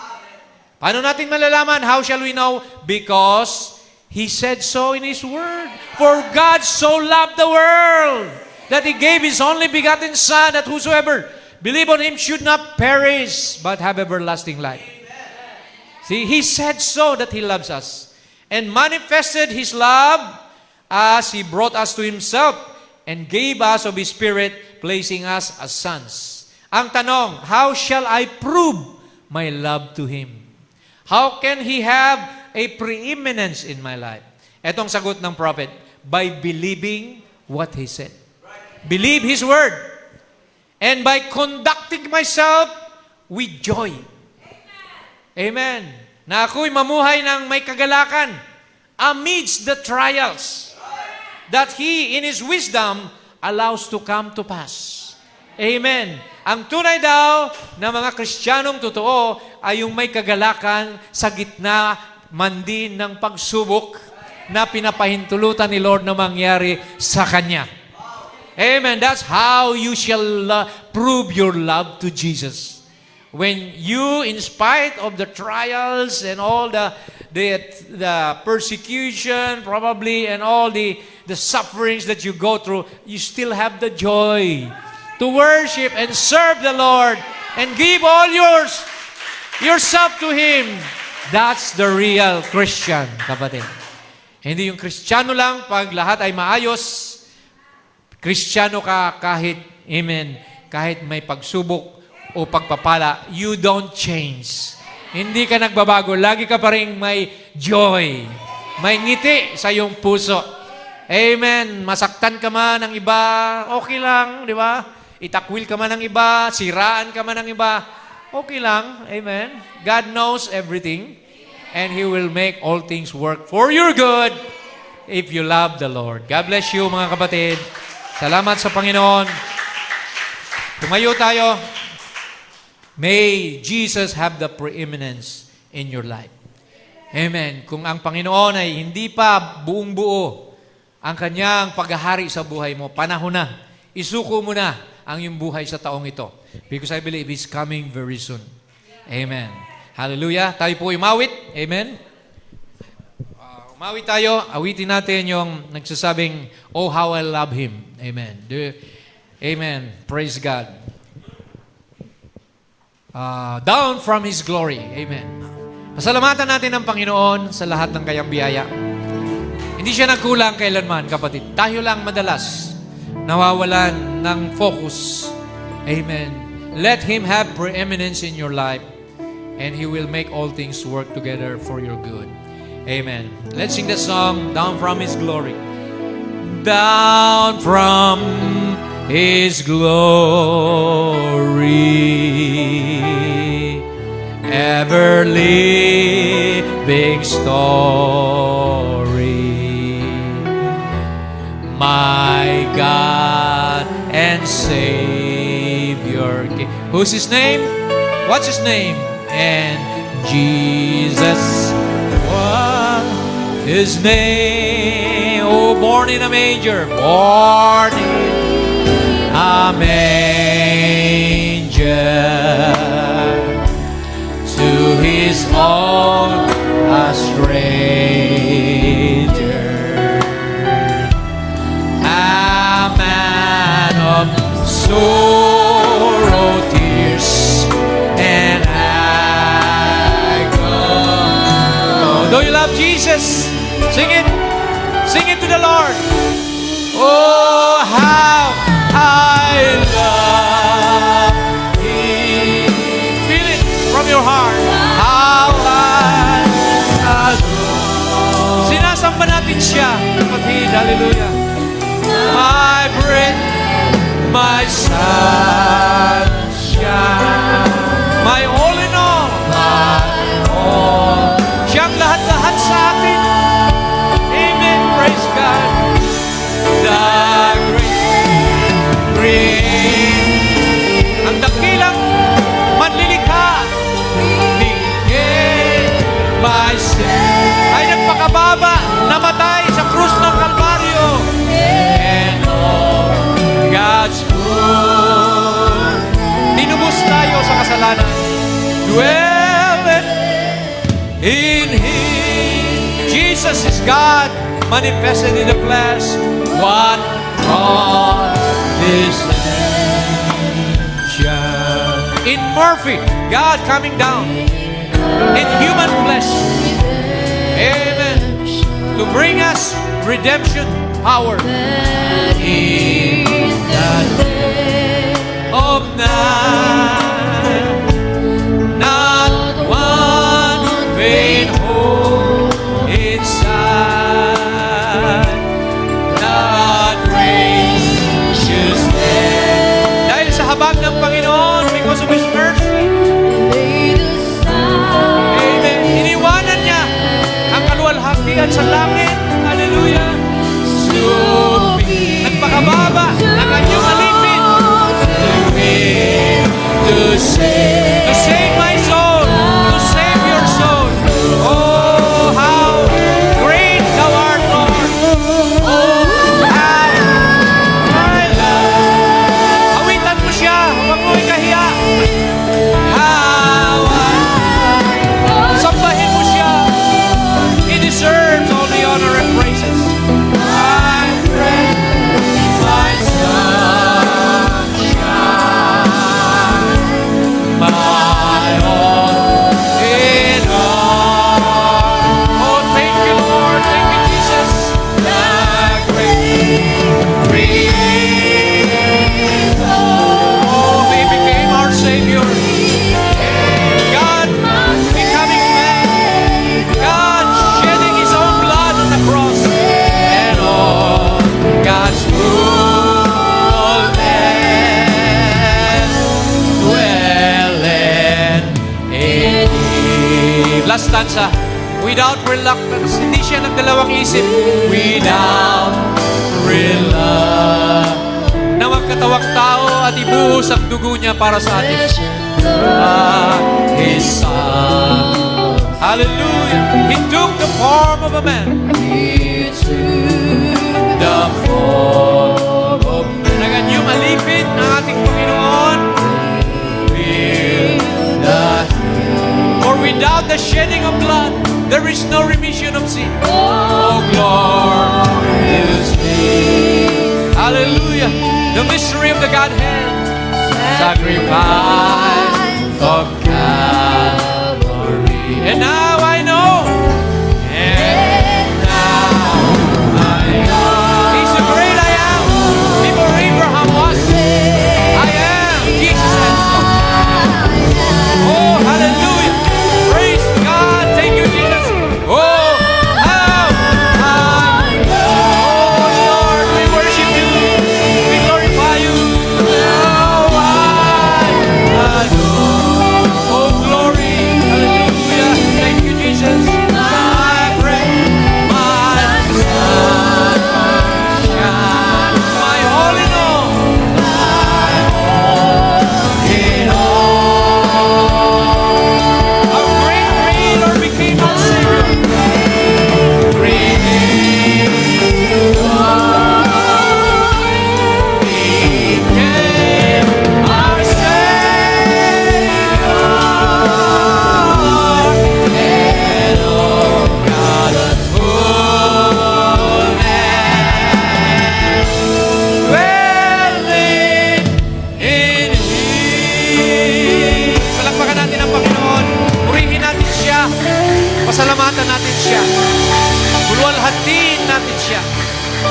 A: Paano natin malalaman? How shall we know? Because He said so in His Word. For God so loved the world that He gave His only begotten Son, that whosoever believe on Him should not perish, but have everlasting life. See, He said so that He loves us. And manifested His love as He brought us to Himself and gave us of His Spirit, placing us as sons. Ang tanong, how shall I prove my love to Him? How can He have a preeminence in my life? Etong sagot ng prophet, by believing what He said. Believe His Word. And by conducting myself with joy. Amen. Na ako'y mamuhay ng may kagalakan amidst the trials that He, in His wisdom, allows to come to pass. Amen. Ang tunay daw na mga Kristiyanong totoo ay yung may kagalakan sa gitna man din ng pagsubok na pinapahintulutan ni Lord na mangyari sa Kanya. Amen. That's how you shall prove your love to Jesus. When you, in spite of the trials and all the persecution, probably, and all the sufferings that you go through, you still have the joy to worship and serve the Lord and give all yourself to Him. That's the real Christian, kapatid. Hindi yung Kristiyano lang pag lahat ay maayos. Kristiyano ka kahit, amen, kahit may pagsubok o pagpapala, you don't change. Hindi ka nagbabago. Lagi ka pa rin may joy. May ngiti sa iyong puso. Amen. Masaktan ka man ng iba, okay lang, di ba? Itakwil ka man ng iba, siraan ka man ng iba, okay lang. Amen. God knows everything. And He will make all things work for your good if you love the Lord. God bless you, mga kapatid. Salamat sa Panginoon. Tumayo tayo. May Jesus have the preeminence in your life. Amen. Kung ang Panginoon ay hindi pa buong buo ang kanyang paghahari sa buhay mo, panahon na. Isuko mo na ang iyong buhay sa taong ito. Because I believe He's coming very soon. Amen. Hallelujah. Tayo po umawit. Amen. Umawit tayo. Awitin natin yung nagsasabing, oh, how I love Him. Amen. Amen. Praise God. Down from His glory. Amen. Pasalamatan natin ang Panginoon sa lahat ng kayang biyaya. Hindi siya nagkulang kailanman, kapatid. Tayo lang madalas nawawalan ng focus. Amen. Let Him have preeminence in your life and He will make all things work together for your good. Amen. Let's sing the song, Down from His glory. Down from His glory, ever living story, my God and Savior. Who's His name? What's His name? And Jesus, what His name? Oh, born in a manger, born in a manger, to His own a stranger, a man of sorrow, tears, and agony. Do you love Jesus? Sing it. Sing it to the Lord. Oh, how I love Him. Feel it from your heart. How I adore. Sinasamba natin siya, kapatid. Hallelujah. My breath, my sunshine, my all in all, my all. Siyang lahat-lahat sa atin. Amen. Praise God. The great, ang dakilang manlilikha, bigay by sin, ay nagpakababa, namatay sa krus ng Kalbaryo, and all God's good. Tinubos tayo sa kasalanan. Dwell in Him. Jesus is God manifested in the flesh. What God is in Murphy, God coming down in human flesh. Amen. To bring us redemption power in the day of night. Not one vain hope inside. Not gracious death. Dahil sa habag ng Panginoon, because of His mercy. Amen. Iniwanan niya ang kaluwalhatian sa langit. Hallelujah. Nagpakababa ng kanyang alipin. To save my soul. To save your soul. Oh, how great Thou art, Lord. Oh, how I love Last stanza. Without reluctance, hindi siya nagdalawang isip. Without reluctance, na magkatawang tao at ibuhos ang dugo niya para sa atin. His Son. Hallelujah. He took the form of a man. He took the form of man. Naganyong alipin ng ating Panginoon. For without the shedding of blood, there is no remission of sin. Oh, glorious things. Hallelujah. The mystery of the Godhead. Sacrifice of Calvary. And now I know. And now I know. He's the great I am. Before Abraham was. I am. Jesus said so. Oh, hallelujah. Praise God. Thank you, Jesus. Oh, how I know. Oh, Lord, we worship you. We glorify you. Oh, I adore. Oh, glory. Hallelujah. Thank you, Jesus. I pray. My sunshine. My all in all. In all. Our great Creator became our Savior. Became our Savior. And oh, God of fullness, dwelling in Him. Palakpakan natin ang Panginoon. Purihin natin siya. Pasalamatan natin siya.